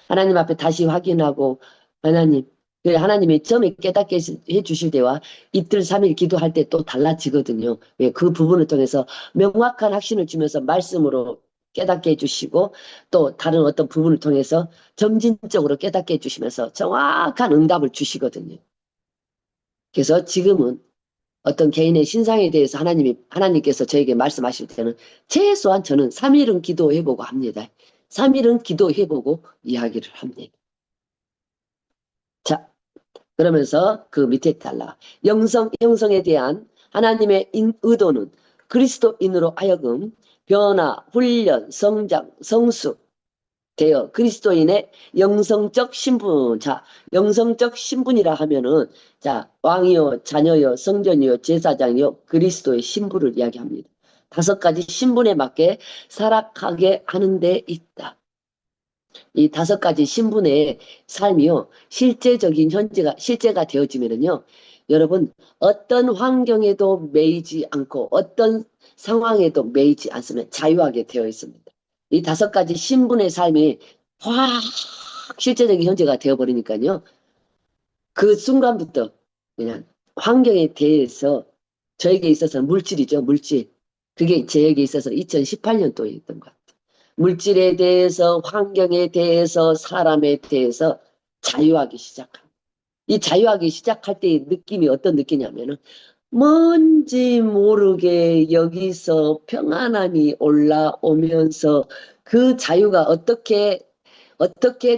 하나님 앞에 다시 확인하고 하나님 그래 하나님이 처음에 깨닫게 해 주실 때와 이틀 3일 기도할 때 또 달라지거든요. 왜 그 부분을 통해서 명확한 확신을 주면서 말씀으로 깨닫게 해주시고 또 다른 어떤 부분을 통해서 점진적으로 깨닫게 해주시면서 정확한 응답을 주시거든요. 그래서 지금은 어떤 개인의 신상에 대해서 하나님께서 저에게 말씀하실 때는 최소한 저는 3일은 기도해보고 합니다. 3일은 기도해보고 이야기를 합니다. 자, 그러면서 그 밑에 달라. 형성에 대한 하나님의 의도는 그리스도인으로 하여금 변화, 훈련, 성장, 성숙, 되어 그리스도인의 영성적 신분. 자, 영성적 신분이라 하면은 자, 왕이요, 자녀요, 성전이요, 제사장이요, 그리스도의 신분을 이야기합니다. 5가지 신분에 맞게 살아가게 하는 데 있다. 이 5가지 신분의 삶이요, 실제가 되어지면은요, 여러분, 어떤 환경에도 매이지 않고, 어떤 상황에도 매이지 않으면 자유하게 되어 있습니다. 이 5가지 신분의 삶이 확 실제적인 현재가 되어버리니까요, 그 순간부터 그냥 환경에 대해서 저에게 있어서는 물질이죠, 물질. 그게 저에게 있어서 2018년도에 있던 것 같아요. 물질에 대해서, 환경에 대해서, 사람에 대해서 자유하기 시작합니다. 이 자유하기 시작할 때의 느낌이 어떤 느낌이냐면은 뭔지 모르게 여기서 평안함이 올라오면서 그 자유가 어떻게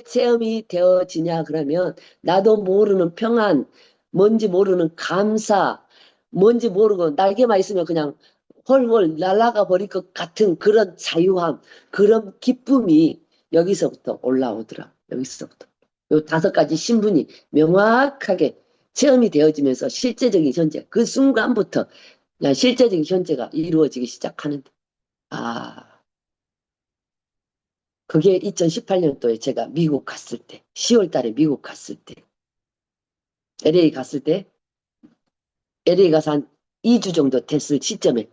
체험이 되어지냐 그러면 나도 모르는 평안, 뭔지 모르는 감사, 뭔지 모르고 날개만 있으면 그냥 헐헐 날아가 버릴 것 같은 그런 자유함, 그런 기쁨이 여기서부터 올라오더라. 여기서부터. 요 5가지 신분이 명확하게 체험이 되어지면서 실제적인 현재, 그 순간부터 그냥 실제적인 현재가 이루어지기 시작하는데, 아, 그게 2018년도에 제가 미국 갔을 때, 10월 달에 미국 갔을 때, LA 갔을 때, LA 가서 한 2주 정도 됐을 시점에,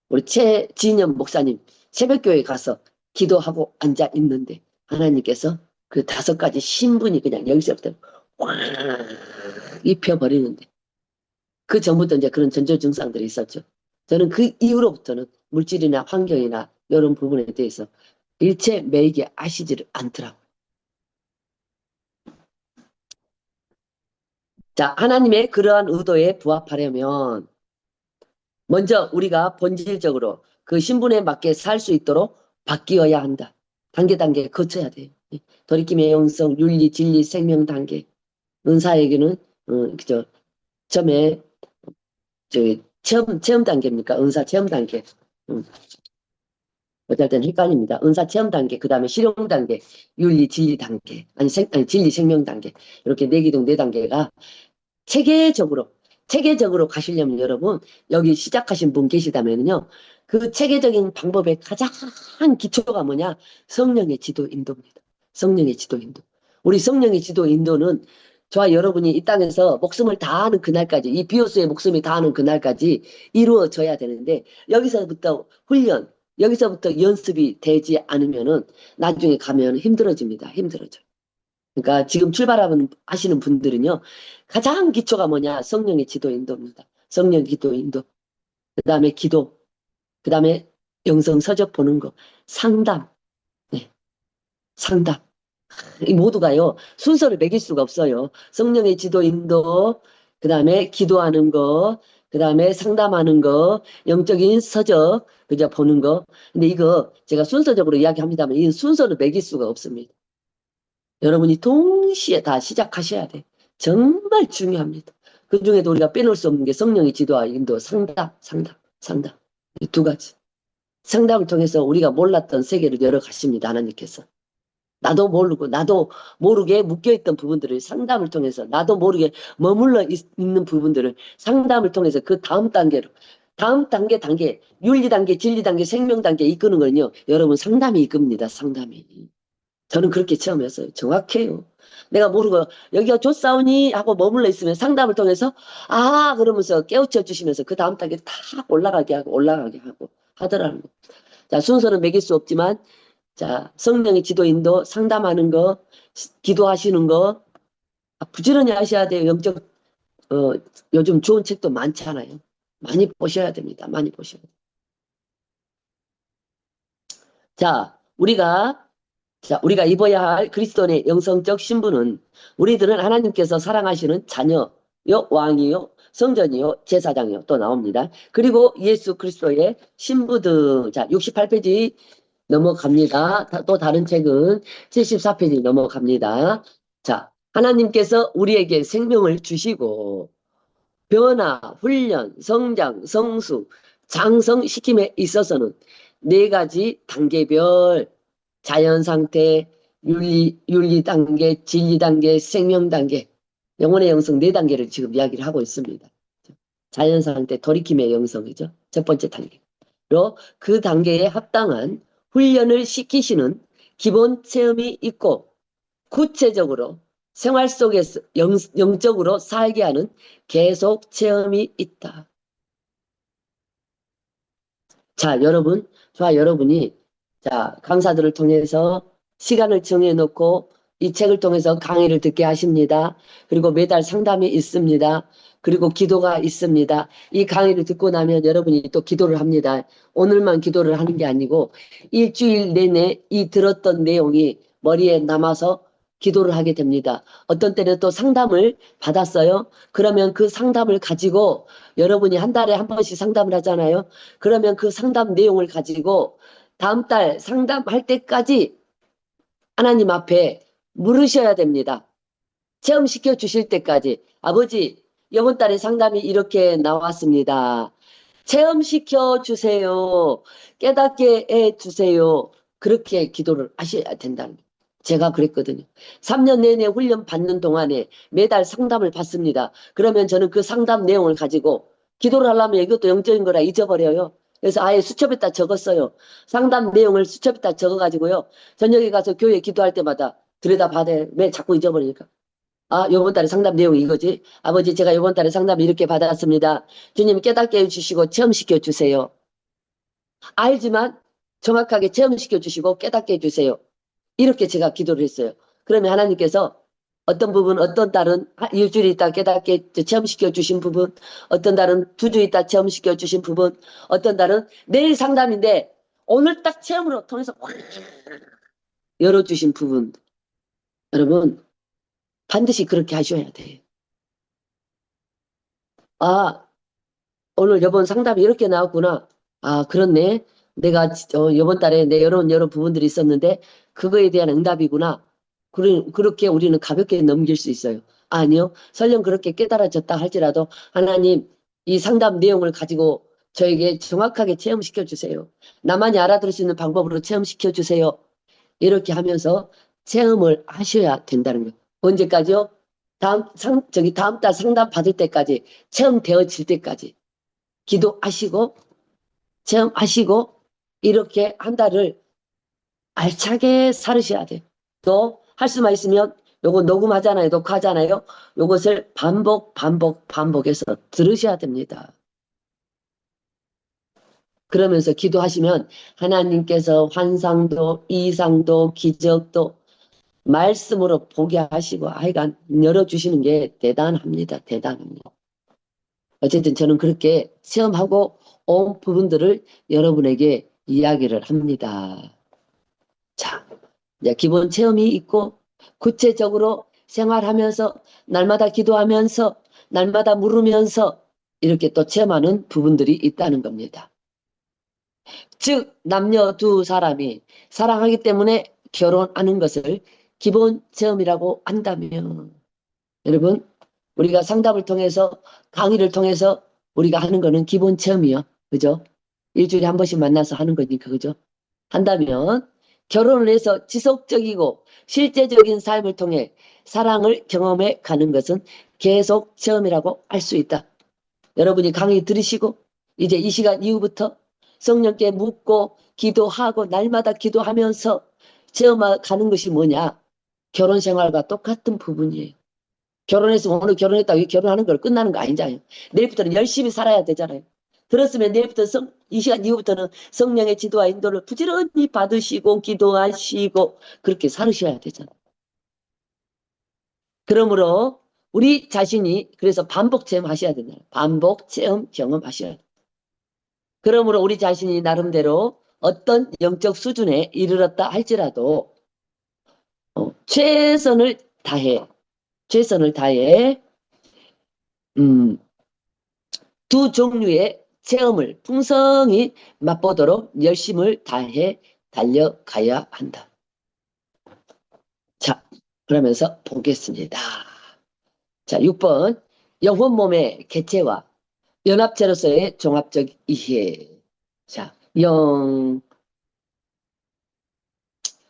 우리 최진현 목사님 새벽교회 가서 기도하고 앉아 있는데, 하나님께서 그 5가지 신분이 그냥 여기서부터 확 입혀버리는데, 그 전부터 이제 그런 전조 증상들이 있었죠. 저는 그 이후로부터는 물질이나 환경이나 이런 부분에 대해서 일체 매이게 아시지를 않더라고요. 자, 하나님의 그러한 의도에 부합하려면 먼저 우리가 본질적으로 그 신분에 맞게 살 수 있도록 바뀌어야 한다. 단계 거쳐야 돼요. 돌이킴의 영성, 윤리, 진리, 생명 단계. 은사에게는 그저 처음에 저 체험 단계입니까? 은사 체험 단계. 음, 어떨 때는 헷갈립니다. 은사 체험 단계, 그 다음에 실용 단계, 윤리, 진리 단계, 아니 진리, 생명 단계. 이렇게 내기둥 4단계가 체계적으로, 체계적으로 가시려면 여러분, 여기 시작하신 분 계시다면요. 그 체계적인 방법의 가장 기초가 뭐냐? 성령의 지도 인도입니다. 성령의 지도 인도. 우리 성령의 지도 인도는 저와 여러분이 이 땅에서 목숨을 다하는 그날까지, 이 비오스의 목숨이 다하는 그날까지 이루어져야 되는데, 여기서부터 훈련, 여기서부터 연습이 되지 않으면은 나중에 가면 힘들어집니다. 힘들어져. 그러니까 지금 출발하시는 분들은요, 가장 기초가 뭐냐? 성령의 지도 인도입니다. 성령 기도 인도. 그 다음에 기도. 그 다음에 영성 서적 보는 거. 상담. 네, 상담. 이 모두가요, 순서를 매길 수가 없어요. 성령의 지도 인도, 그 다음에 기도하는 거, 그 다음에 상담하는 거, 영적인 서적, 그저 보는 거. 근데 이거 제가 순서적으로 이야기합니다만, 이 순서를 매길 수가 없습니다. 여러분이 동시에 다 시작하셔야 돼. 정말 중요합니다. 그 중에도 우리가 빼놓을 수 없는 게 성령의 지도와 인도, 상담. 이 2가지. 상담을 통해서 우리가 몰랐던 세계를 열어가십니다. 하나님께서. 나도 모르고, 나도 모르게 묶여있던 부분들을 상담을 통해서, 나도 모르게 머물러 있는 부분들을 상담을 통해서 그 다음 단계로, 다음 단계, 윤리 단계, 진리 단계, 생명 단계 이끄는 거는요, 여러분 상담이 이끕니다. 상담이. 저는 그렇게 체험했어요. 정확해요. 내가 모르고 여기가 좋사오니 하고 머물러 있으면 상담을 통해서 아 그러면서 깨우쳐 주시면서 그 다음 단계 탁 올라가게 하고 하더라는 거. 자, 순서는 매길 수 없지만 자, 성령의 지도 인도 상담하는 거, 기도하시는 거 부지런히 하셔야 돼요. 영적 요즘 좋은 책도 많잖아요. 많이 보셔야 됩니다. 많이 보셔야 돼요. 자, 우리가 입어야 할 그리스도의 영성적 신분은 우리들은 하나님께서 사랑하시는 자녀요, 왕이요, 성전이요, 제사장이요, 또 나옵니다. 그리고 예수 그리스도의 신부들. 자, 68페이지 넘어갑니다. 또 다른 책은 74페이지 넘어갑니다. 자, 하나님께서 우리에게 생명을 주시고 변화, 훈련, 성장, 성수, 장성시킴에 있어서는 4가지 단계별 자연 상태, 윤리 단계, 진리 단계, 생명 단계, 영혼의 영성 4단계를 지금 이야기를 하고 있습니다. 자연 상태, 돌이킴의 영성이죠. 첫 번째 단계로 그 단계에 합당한 훈련을 시키시는 기본 체험이 있고 구체적으로 생활 속에서 영적으로 살게 하는 계속 체험이 있다. 자, 여러분, 저와 여러분이 자, 강사들을 통해서 시간을 정해놓고 이 책을 통해서 강의를 듣게 하십니다. 그리고 매달 상담이 있습니다. 그리고 기도가 있습니다. 이 강의를 듣고 나면 여러분이 또 기도를 합니다. 오늘만 기도를 하는 게 아니고 일주일 내내 이 들었던 내용이 머리에 남아서 기도를 하게 됩니다. 어떤 때는 또 상담을 받았어요. 그러면 그 상담을 가지고 여러분이 한 달에 한 번씩 상담을 하잖아요. 그러면 그 상담 내용을 가지고 다음 달 상담할 때까지 하나님 앞에 물으셔야 됩니다. 체험시켜 주실 때까지. 아버지, 이번 달에 상담이 이렇게 나왔습니다. 체험시켜 주세요. 깨닫게 해 주세요. 그렇게 기도를 하셔야 된다는 거예요. 제가 그랬거든요. 3년 내내 훈련 받는 동안에 매달 상담을 받습니다. 그러면 저는 그 상담 내용을 가지고 기도를 하려면 이것도 영적인 거라 잊어버려요. 그래서 아예 수첩에다 적었어요. 상담 내용을 수첩에다 적어가지고요. 저녁에 가서 교회 기도할 때마다 들여다봐야 왜 자꾸 잊어버리니까. 아, 요번 달에 상담 내용이 이거지. 아버지, 제가 요번 달에 상담 이렇게 받았습니다. 주님 깨닫게 해주시고 체험시켜 주세요. 알지만 정확하게 체험시켜 주시고 깨닫게 해주세요. 이렇게 제가 기도를 했어요. 그러면 하나님께서 어떤 부분, 어떤 달은 일주일 있다 깨닫게 체험시켜 주신 부분, 어떤 달은 2주 있다 체험시켜 주신 부분, 어떤 달은 내일 상담인데 오늘 딱 체험으로 통해서 확 열어주신 부분. 여러분, 반드시 그렇게 하셔야 돼요. 아, 오늘 이번 상담이 이렇게 나왔구나. 아, 그렇네. 내가 이번 달에 내 여러 부분들이 있었는데 그거에 대한 응답이구나. 그렇게 우리는 가볍게 넘길 수 있어요. 아니요. 설령 그렇게 깨달아졌다 할지라도 하나님 이 상담 내용을 가지고 저에게 정확하게 체험시켜 주세요. 나만이 알아들을 수 있는 방법으로 체험시켜 주세요. 이렇게 하면서 체험을 하셔야 된다는 거예요. 언제까지요? 다음 달 상담 받을 때까지 체험되어질 때까지. 기도하시고 체험하시고 이렇게 한 달을 알차게 살으셔야 돼요. 또 할 수만 있으면 요거 녹음하잖아요. 녹화하잖아요. 요것을 반복해서 들으셔야 됩니다. 그러면서 기도하시면 하나님께서 환상도 이상도 기적도 말씀으로 보게 하시고 하여간 열어주시는 게 대단합니다. 대단합니다. 어쨌든 저는 그렇게 체험하고 온 부분들을 여러분에게 이야기를 합니다. 자, 이제 기본 체험이 있고 구체적으로 생활하면서 날마다 기도하면서 날마다 물으면서 이렇게 또 체험하는 부분들이 있다는 겁니다. 즉 남녀 두 사람이 사랑하기 때문에 결혼하는 것을 기본 체험이라고 한다면 여러분 우리가 상담을 통해서 강의를 통해서 우리가 하는 거는 기본 체험이요. 그죠? 일주일에 한 번씩 만나서 하는 거니까 그죠? 한다면 결혼을 해서 지속적이고 실제적인 삶을 통해 사랑을 경험해 가는 것은 계속 체험이라고 할 수 있다. 여러분이 강의 들으시고 이제 이 시간 이후부터 성령께 묻고 기도하고 날마다 기도하면서 체험하는 것이 뭐냐? 결혼 생활과 똑같은 부분이에요. 결혼해서 오늘 결혼했다고 결혼하는 걸 끝나는 거 아니잖아요. 내일부터는 열심히 살아야 되잖아요. 들었으면 내일부터 이 시간 이후부터는 성령의 지도와 인도를 부지런히 받으시고 기도하시고 그렇게 살으셔야 되잖아요. 그러므로 우리 자신이 그래서 반복 체험하셔야 된다. 반복 체험 경험하셔야 돼요. 그러므로 우리 자신이 나름대로 어떤 영적 수준에 이르렀다 할지라도 최선을 다해 음, 두 종류의 체험을 풍성히 맛보도록 열심을 다해 달려가야 한다. 자, 그러면서 보겠습니다. 자, 6번. 영혼 몸의 개체와 연합체로서의 종합적 이해. 자,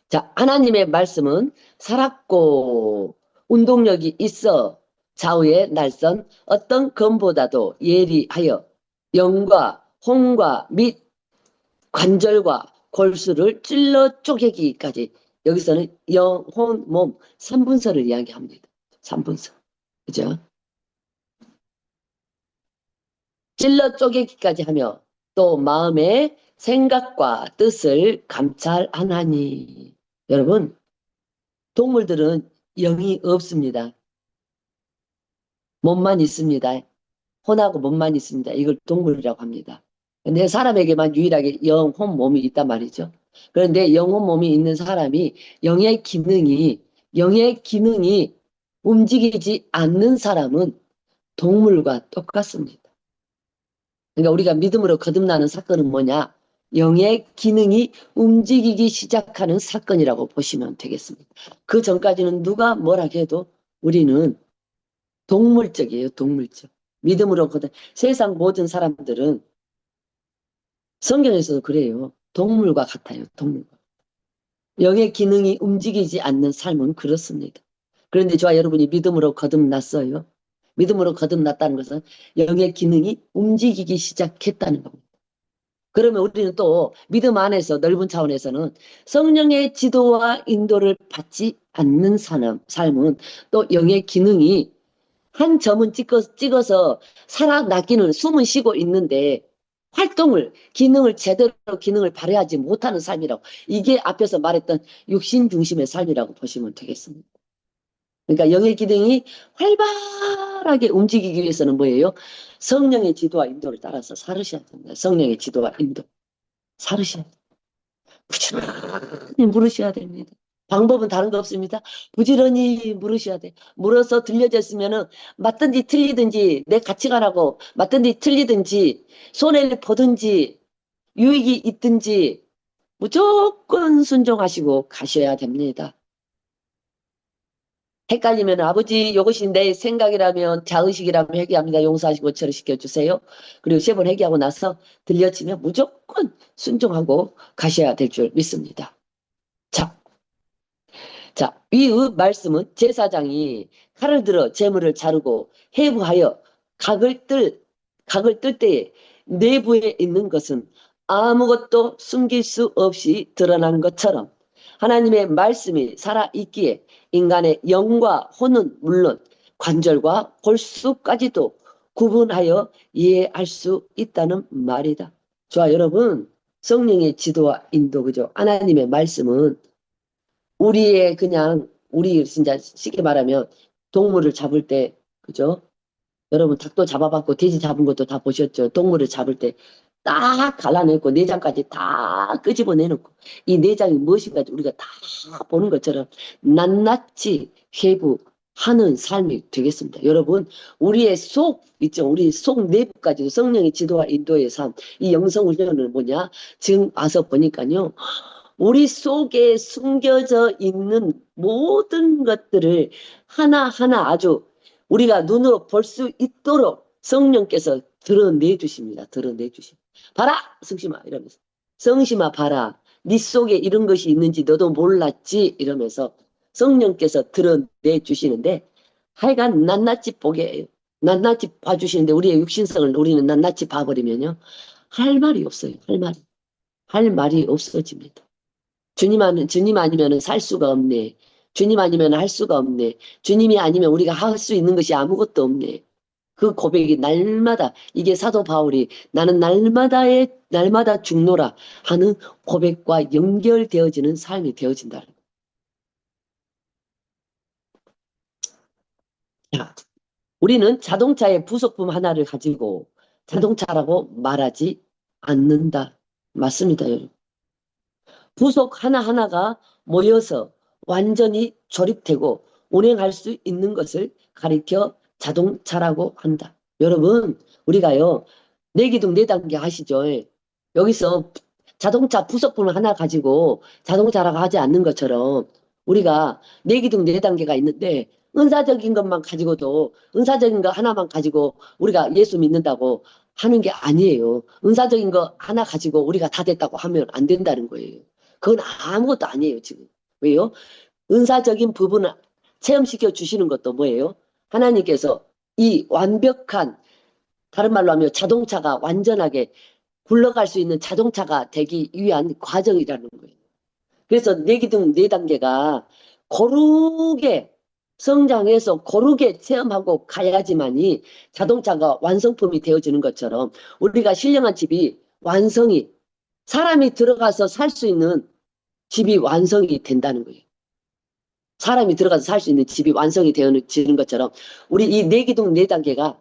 자, 하나님의 말씀은 살았고 운동력이 있어 좌우의 날선 어떤 검보다도 예리하여 영과 혼과 및 관절과 골수를 찔러 쪼개기까지 여기서는 영, 혼, 몸 3분서를 이야기합니다. 3분서. 그죠? 찔러 쪼개기까지 하며 또 마음의 생각과 뜻을 감찰하나니 여러분 동물들은 영이 없습니다. 몸만 있습니다. 혼하고 몸만 있습니다. 이걸 동물이라고 합니다. 근데 사람에게만 유일하게 영혼 몸이 있단 말이죠. 그런데 영혼 몸이 있는 사람이 영의 기능이 움직이지 않는 사람은 동물과 똑같습니다. 그러니까 우리가 믿음으로 거듭나는 사건은 뭐냐? 영의 기능이 움직이기 시작하는 사건이라고 보시면 되겠습니다. 그 전까지는 누가 뭐라 해도 우리는 동물적이에요, 동물적. 믿음으로 거듭. 세상 모든 사람들은 성경에서도 그래요. 동물과 같아요, 동물과. 영의 기능이 움직이지 않는 삶은 그렇습니다. 그런데 저와 여러분이 믿음으로 거듭났어요. 믿음으로 거듭났다는 것은 영의 기능이 움직이기 시작했다는 겁니다. 그러면 우리는 또 믿음 안에서 넓은 차원에서는 성령의 지도와 인도를 받지 않는 삶은 또 영의 기능이 한 점은 찍어서 살아나기는 숨은 쉬고 있는데 기능을 제대로 기능을 발휘하지 못하는 삶이라고. 이게 앞에서 말했던 육신 중심의 삶이라고 보시면 되겠습니다. 그러니까 영의 기능이 활발하게 움직이기 위해서는 뭐예요? 성령의 지도와 인도를 따라서 살으셔야 됩니다. 성령의 지도와 인도. 살으셔야 됩니다. 부지런히 물으셔야 됩니다. 방법은 다른 거 없습니다. 부지런히 물으셔야 돼. 물어서 들려졌으면은 맞든지 틀리든지 내 가치관하고 맞든지 틀리든지 손해를 보든지 유익이 있든지 무조건 순종하시고 가셔야 됩니다. 헷갈리면 아버지 이것이 내 생각이라면 자의식이라면 회개합니다. 용서하시고 처리시켜 주세요. 그리고 3번 회개하고 나서 들려지면 무조건 순종하고 가셔야 될 줄 믿습니다. 자, 위의 말씀은 제사장이 칼을 들어 제물을 자르고 해부하여 각을 뜰 때에 내부에 있는 것은 아무것도 숨길 수 없이 드러난 것처럼 하나님의 말씀이 살아있기에 인간의 영과 혼은 물론 관절과 골수까지도 구분하여 이해할 수 있다는 말이다. 좋아, 여러분. 성령의 지도와 인도, 그죠? 하나님의 말씀은 우리 진짜 쉽게 말하면 동물을 잡을 때, 그죠? 여러분 닭도 잡아봤고 돼지 잡은 것도 다 보셨죠? 동물을 잡을 때 딱 갈라내고 내장까지 다 끄집어내놓고 이 내장이 무엇인가 우리가 다 보는 것처럼 낱낱이 회부하는 삶이 되겠습니다. 여러분 우리의 속 있죠? 우리 속 내부까지도 성령의 지도와 인도의 삶, 이 영성훈련은 뭐냐? 지금 와서 보니까요. 우리 속에 숨겨져 있는 모든 것들을 하나하나 아주 우리가 눈으로 볼 수 있도록 성령께서 드러내 주십니다. 드러내 주십니다. 봐라! 성심아 이러면서. 성심아 봐라. 네 속에 이런 것이 있는지 너도 몰랐지? 이러면서 성령께서 드러내 주시는데 하여간 낱낱이 보게 해요. 낱낱이 봐주시는데 우리의 육신성을 우리는 낱낱이 봐버리면요. 할 말이 없어요. 할 말이 없어집니다. 주님 아니면 살 수가 없네. 주님 아니면 할 수가 없네. 주님이 아니면 우리가 할 수 있는 것이 아무것도 없네. 그 고백이 날마다 이게 사도 바울이 나는 날마다 죽노라 하는 고백과 연결되어지는 삶이 되어진다. 자, 우리는 자동차의 부속품 하나를 가지고 자동차라고 말하지 않는다. 맞습니다, 여러분. 부속 하나하나가 모여서 완전히 조립되고 운행할 수 있는 것을 가리켜 자동차라고 한다. 여러분, 우리가요, 내기둥 4단계 하시죠? 여기서 자동차 부속품을 하나 가지고 자동차라고 하지 않는 것처럼 우리가 내기둥 4단계가 있는데 은사적인 것만 가지고도 은사적인 거 하나만 가지고 우리가 예수 믿는다고 하는 게 아니에요. 은사적인 거 하나 가지고 우리가 다 됐다고 하면 안 된다는 거예요. 그건 아무것도 아니에요, 지금. 왜요? 은사적인 부분을 체험시켜 주시는 것도 뭐예요? 하나님께서 이 완벽한, 다른 말로 하면 자동차가 완전하게 굴러갈 수 있는 자동차가 되기 위한 과정이라는 거예요. 그래서 내기둥 4단계가 고르게 성장해서 고르게 체험하고 가야지만이 자동차가 완성품이 되어지는 것처럼 우리가 신령한 집이 완성이 사람이 들어가서 살 수 있는 집이 완성이 된다는 거예요. 사람이 들어가서 살 수 있는 집이 완성이 되어지는 것처럼 우리 이 내기둥 네 단계가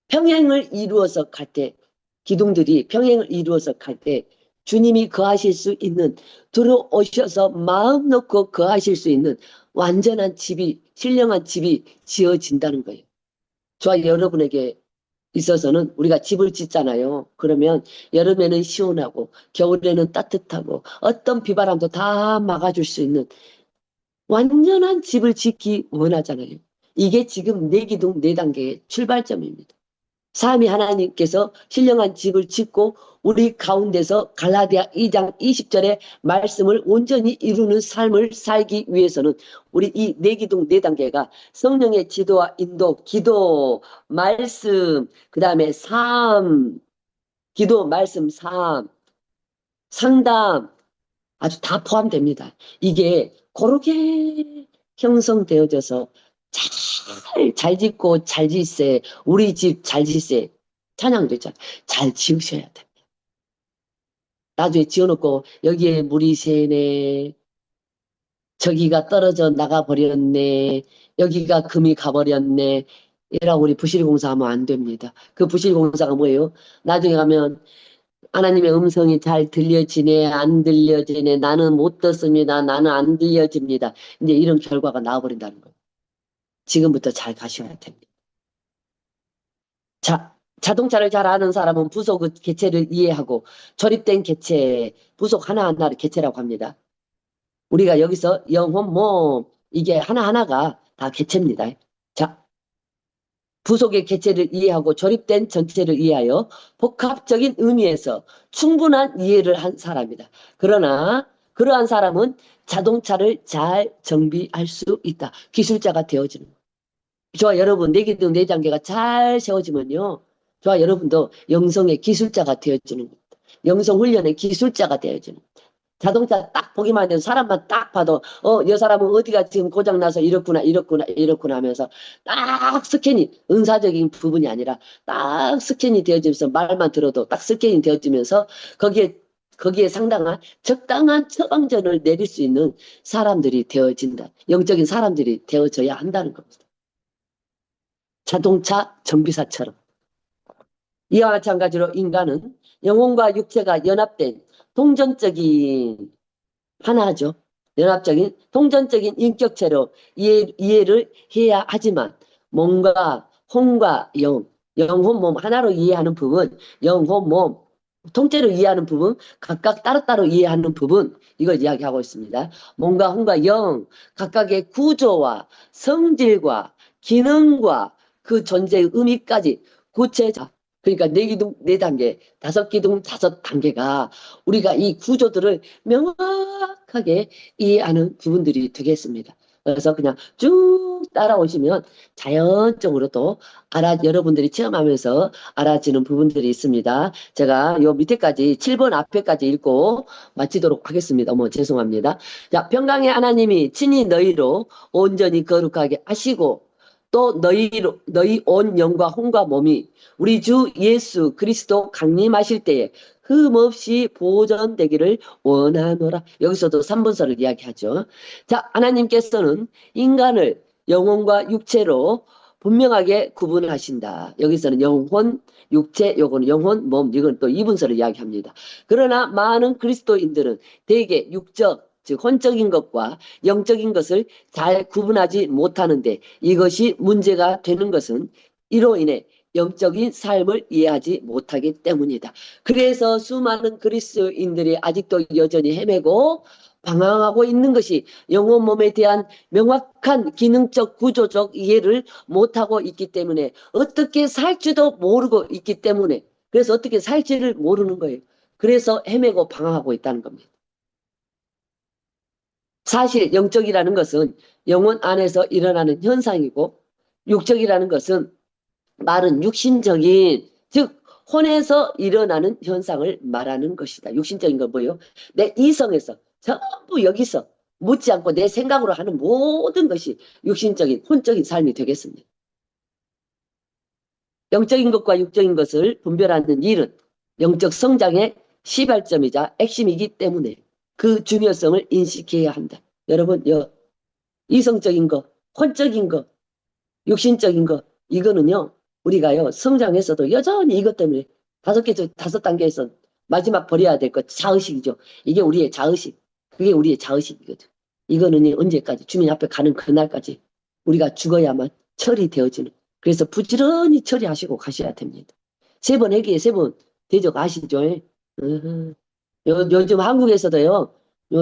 평행을 이루어서 갈 때, 기둥들이 평행을 이루어서 갈 때 주님이 거하실 수 있는, 들어오셔서 마음 놓고 거하실 수 있는 완전한 집이, 신령한 집이 지어진다는 거예요. 저와 여러분에게 있어서는 우리가 집을 짓잖아요. 그러면 여름에는 시원하고 겨울에는 따뜻하고 어떤 비바람도 다 막아줄 수 있는 완전한 집을 짓기 원하잖아요. 이게 지금 내기둥 네 단계의 출발점입니다. 삼위 하나님께서 신령한 집을 짓고 우리 가운데서 갈라디아 2장 20절의 말씀을 온전히 이루는 삶을 살기 위해서는 우리 이 내기둥 네 단계가 성령의 지도와 인도, 기도, 말씀, 그 다음에 삶, 기도, 말씀, 삶, 상담 아주 다 포함됩니다. 이게 고르게 형성되어져서 잘 짓고 잘 짓세. 우리 집 잘 짓세. 찬양도 있잖아. 잘 지으셔야 돼. 나중에 지어놓고 여기에 물이 새네. 저기가 떨어져 나가버렸네. 여기가 금이 가버렸네. 이라고 우리 부실공사하면 안 됩니다. 그 부실공사가 뭐예요? 나중에 가면 하나님의 음성이 잘 들려지네, 안 들려지네, 나는 못 듣습니다, 나는 안 들려집니다. 이제 이런 결과가 나와버린다는 거예요. 지금부터 잘 가셔야 됩니다. 자동차를 잘 아는 사람은 부속 그 개체를 이해하고 조립된 개체, 부속 하나하나를 개체라고 합니다. 우리가 여기서 영혼, 몸, 이게 하나하나가 다 개체입니다. 자, 부속의 개체를 이해하고 조립된 전체를 이해하여 복합적인 의미에서 충분한 이해를 한 사람이다. 그러나 그러한 사람은 자동차를 잘 정비할 수 있다. 기술자가 되어지는 거예요. 저와 여러분, 내기둥 내장계가 잘 세워지면요. 저와 여러분도 영성의 기술자가 되어지는 겁니다. 영성 훈련의 기술자가 되어지는 겁니다. 자동차 딱 보기만 해도 사람만 딱 봐도 이 사람은 어디가 지금 고장나서 이렇구나 이렇구나 이렇구나 하면서 딱 스캔이, 은사적인 부분이 아니라 딱 스캔이 되어지면서 말만 들어도 딱 스캔이 되어지면서 거기에 상당한 적당한 처방전을 내릴 수 있는 사람들이 되어진다. 영적인 사람들이 되어져야 한다는 겁니다. 자동차 정비사처럼. 이와 마찬가지로 인간은 영혼과 육체가 연합된 동전적인 하나죠. 연합적인 동전적인 인격체로 이해를 해야 하지만 몸과 혼과 영, 영혼 몸 하나로 이해하는 부분, 영혼 몸 통째로 이해하는 부분, 각각 따로따로 이해하는 부분, 이걸 이야기하고 있습니다. 몸과 혼과 영, 각각의 구조와 성질과 기능과 그 존재의 의미까지 구체적, 그러니까 네 기둥 네 단계, 다섯 기둥 다섯 단계가 우리가 이 구조들을 명확하게 이해하는 부분들이 되겠습니다. 그래서 그냥 쭉 따라오시면 자연적으로 또 여러분들이 체험하면서 알아지는 부분들이 있습니다. 제가 요 밑에까지 7번 앞에까지 읽고 마치도록 하겠습니다. 죄송합니다. 자, 평강의 하나님이 친히 너희로 온전히 거룩하게 하시고 또 너희 온 영과 혼과 몸이 우리 주 예수 그리스도 강림하실 때에 흠없이 보존되기를 원하노라. 여기서도 3번서를 이야기하죠. 자, 하나님께서는 인간을 영혼과 육체로 분명하게 구분하신다. 여기서는 영혼, 육체, 요거는 영혼, 몸, 이건 또 2분서를 이야기합니다. 그러나 많은 그리스도인들은 대개 육적, 즉 혼적인 것과 영적인 것을 잘 구분하지 못하는데 이것이 문제가 되는 것은 이로 인해 영적인 삶을 이해하지 못하기 때문이다. 그래서 수많은 그리스도인들이 아직도 여전히 헤매고 방황하고 있는 것이 영혼 몸에 대한 명확한 기능적 구조적 이해를 못하고 있기 때문에 어떻게 살지도 모르고 있기 때문에 그래서 어떻게 살지를 모르는 거예요. 그래서 헤매고 방황하고 있다는 겁니다. 사실 영적이라는 것은 영혼 안에서 일어나는 현상이고 육적이라는 것은 말은 육신적인 즉 혼에서 일어나는 현상을 말하는 것이다. 육신적인 건 뭐예요? 내 이성에서 전부 여기서 묻지 않고 내 생각으로 하는 모든 것이 육신적인 혼적인 삶이 되겠습니다. 영적인 것과 육적인 것을 분별하는 일은 영적 성장의 시발점이자 핵심이기 때문에 그 중요성을 인식해야 한다. 여러분 이성적인 거, 혼적인 거, 육신적인 거, 이거는요, 우리가요, 성장했어도 여전히 이것 때문에 다섯 단계에서 마지막 버려야 될 것, 자의식이죠. 이게 우리의 자의식. 그게 우리의 자의식이거든. 이거는 언제까지, 주님 앞에 가는 그날까지 우리가 죽어야만 처리되어지는. 그래서 부지런히 처리하시고 가셔야 됩니다. 세 번 회개에 세 번 대적 아시죠? 으흠. 요즘 한국에서도요,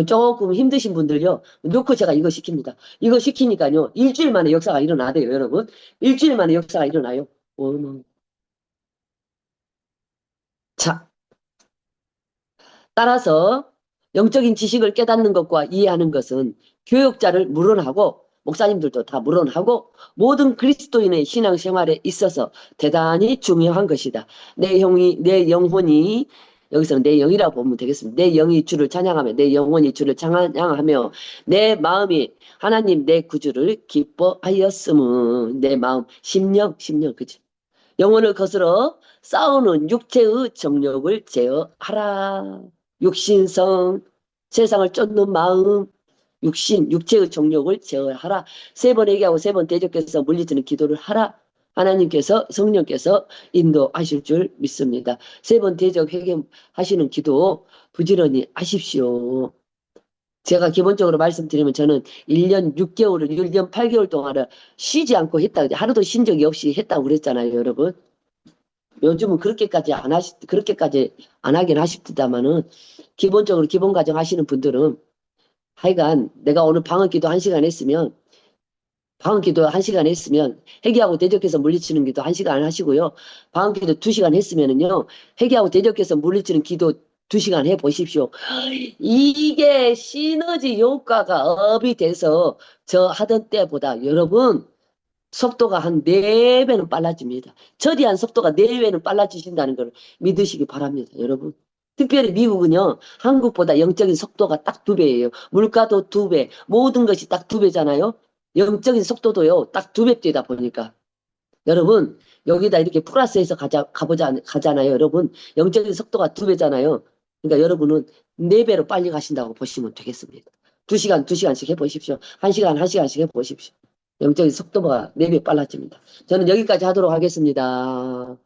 조금 힘드신 분들요, 놓고 제가 이거 시킵니다. 이거 시키니까요, 일주일 만에 역사가 일어나대요, 여러분. 일주일 만에 역사가 일어나요. 자, 따라서 영적인 지식을 깨닫는 것과 이해하는 것은 교육자를 물론하고, 목사님들도 다 물론하고, 모든 그리스도인의 신앙생활에 있어서 대단히 중요한 것이다. 내 영혼이, 여기서는 내 영이라고 보면 되겠습니다. 내 영이 주를 찬양하며, 내 영혼이 주를 찬양하며, 내 마음이 하나님 내 구주를 기뻐하였음은, 내 마음, 심령, 그치? 영혼을 거스러 싸우는 육체의 정욕을 제어하라. 육신성, 세상을 쫓는 마음, 육체의 정욕을 제어하라. 세 번 얘기하고 세 번 대적해서 물리치는 기도를 하라. 하나님께서, 성령께서 인도하실 줄 믿습니다. 세 번 대적 회개하시는 기도 부지런히 하십시오. 제가 기본적으로 말씀드리면 저는 1년 6개월을, 1년 8개월 동안을 쉬지 않고 했다. 하루도 쉰 적이 없이 했다고 그랬잖아요, 여러분. 요즘은 그렇게까지 안 하긴 하십니다만은, 기본적으로 기본 과정 하시는 분들은 하여간 내가 오늘 방언기도 1시간 했으면, 방언기도 1시간 했으면, 회개하고 대적해서 물리치는 기도 1시간 하시고요. 방언기도 2시간 했으면은요, 회개하고 대적해서 물리치는 기도 2시간 해 보십시오. 이게 시너지 효과가 업이 돼서 저 하던 때보다 여러분, 속도가 한 4배는 빨라집니다. 처리한 속도가 4배는 빨라지신다는 걸 믿으시기 바랍니다, 여러분. 특별히 미국은요, 한국보다 영적인 속도가 딱 2배예요. 물가도 2배, 모든 것이 딱 2배잖아요. 영적인 속도도요, 딱 2배 뛰다 보니까. 여러분, 여기다 이렇게 플러스해서 가잖아요. 여러분, 영적인 속도가 2배잖아요. 그러니까 여러분은 4배로 빨리 가신다고 보시면 되겠습니다. 2시간씩 해보십시오. 1시간씩 해보십시오. 영적인 속도가 4배 빨라집니다. 저는 여기까지 하도록 하겠습니다.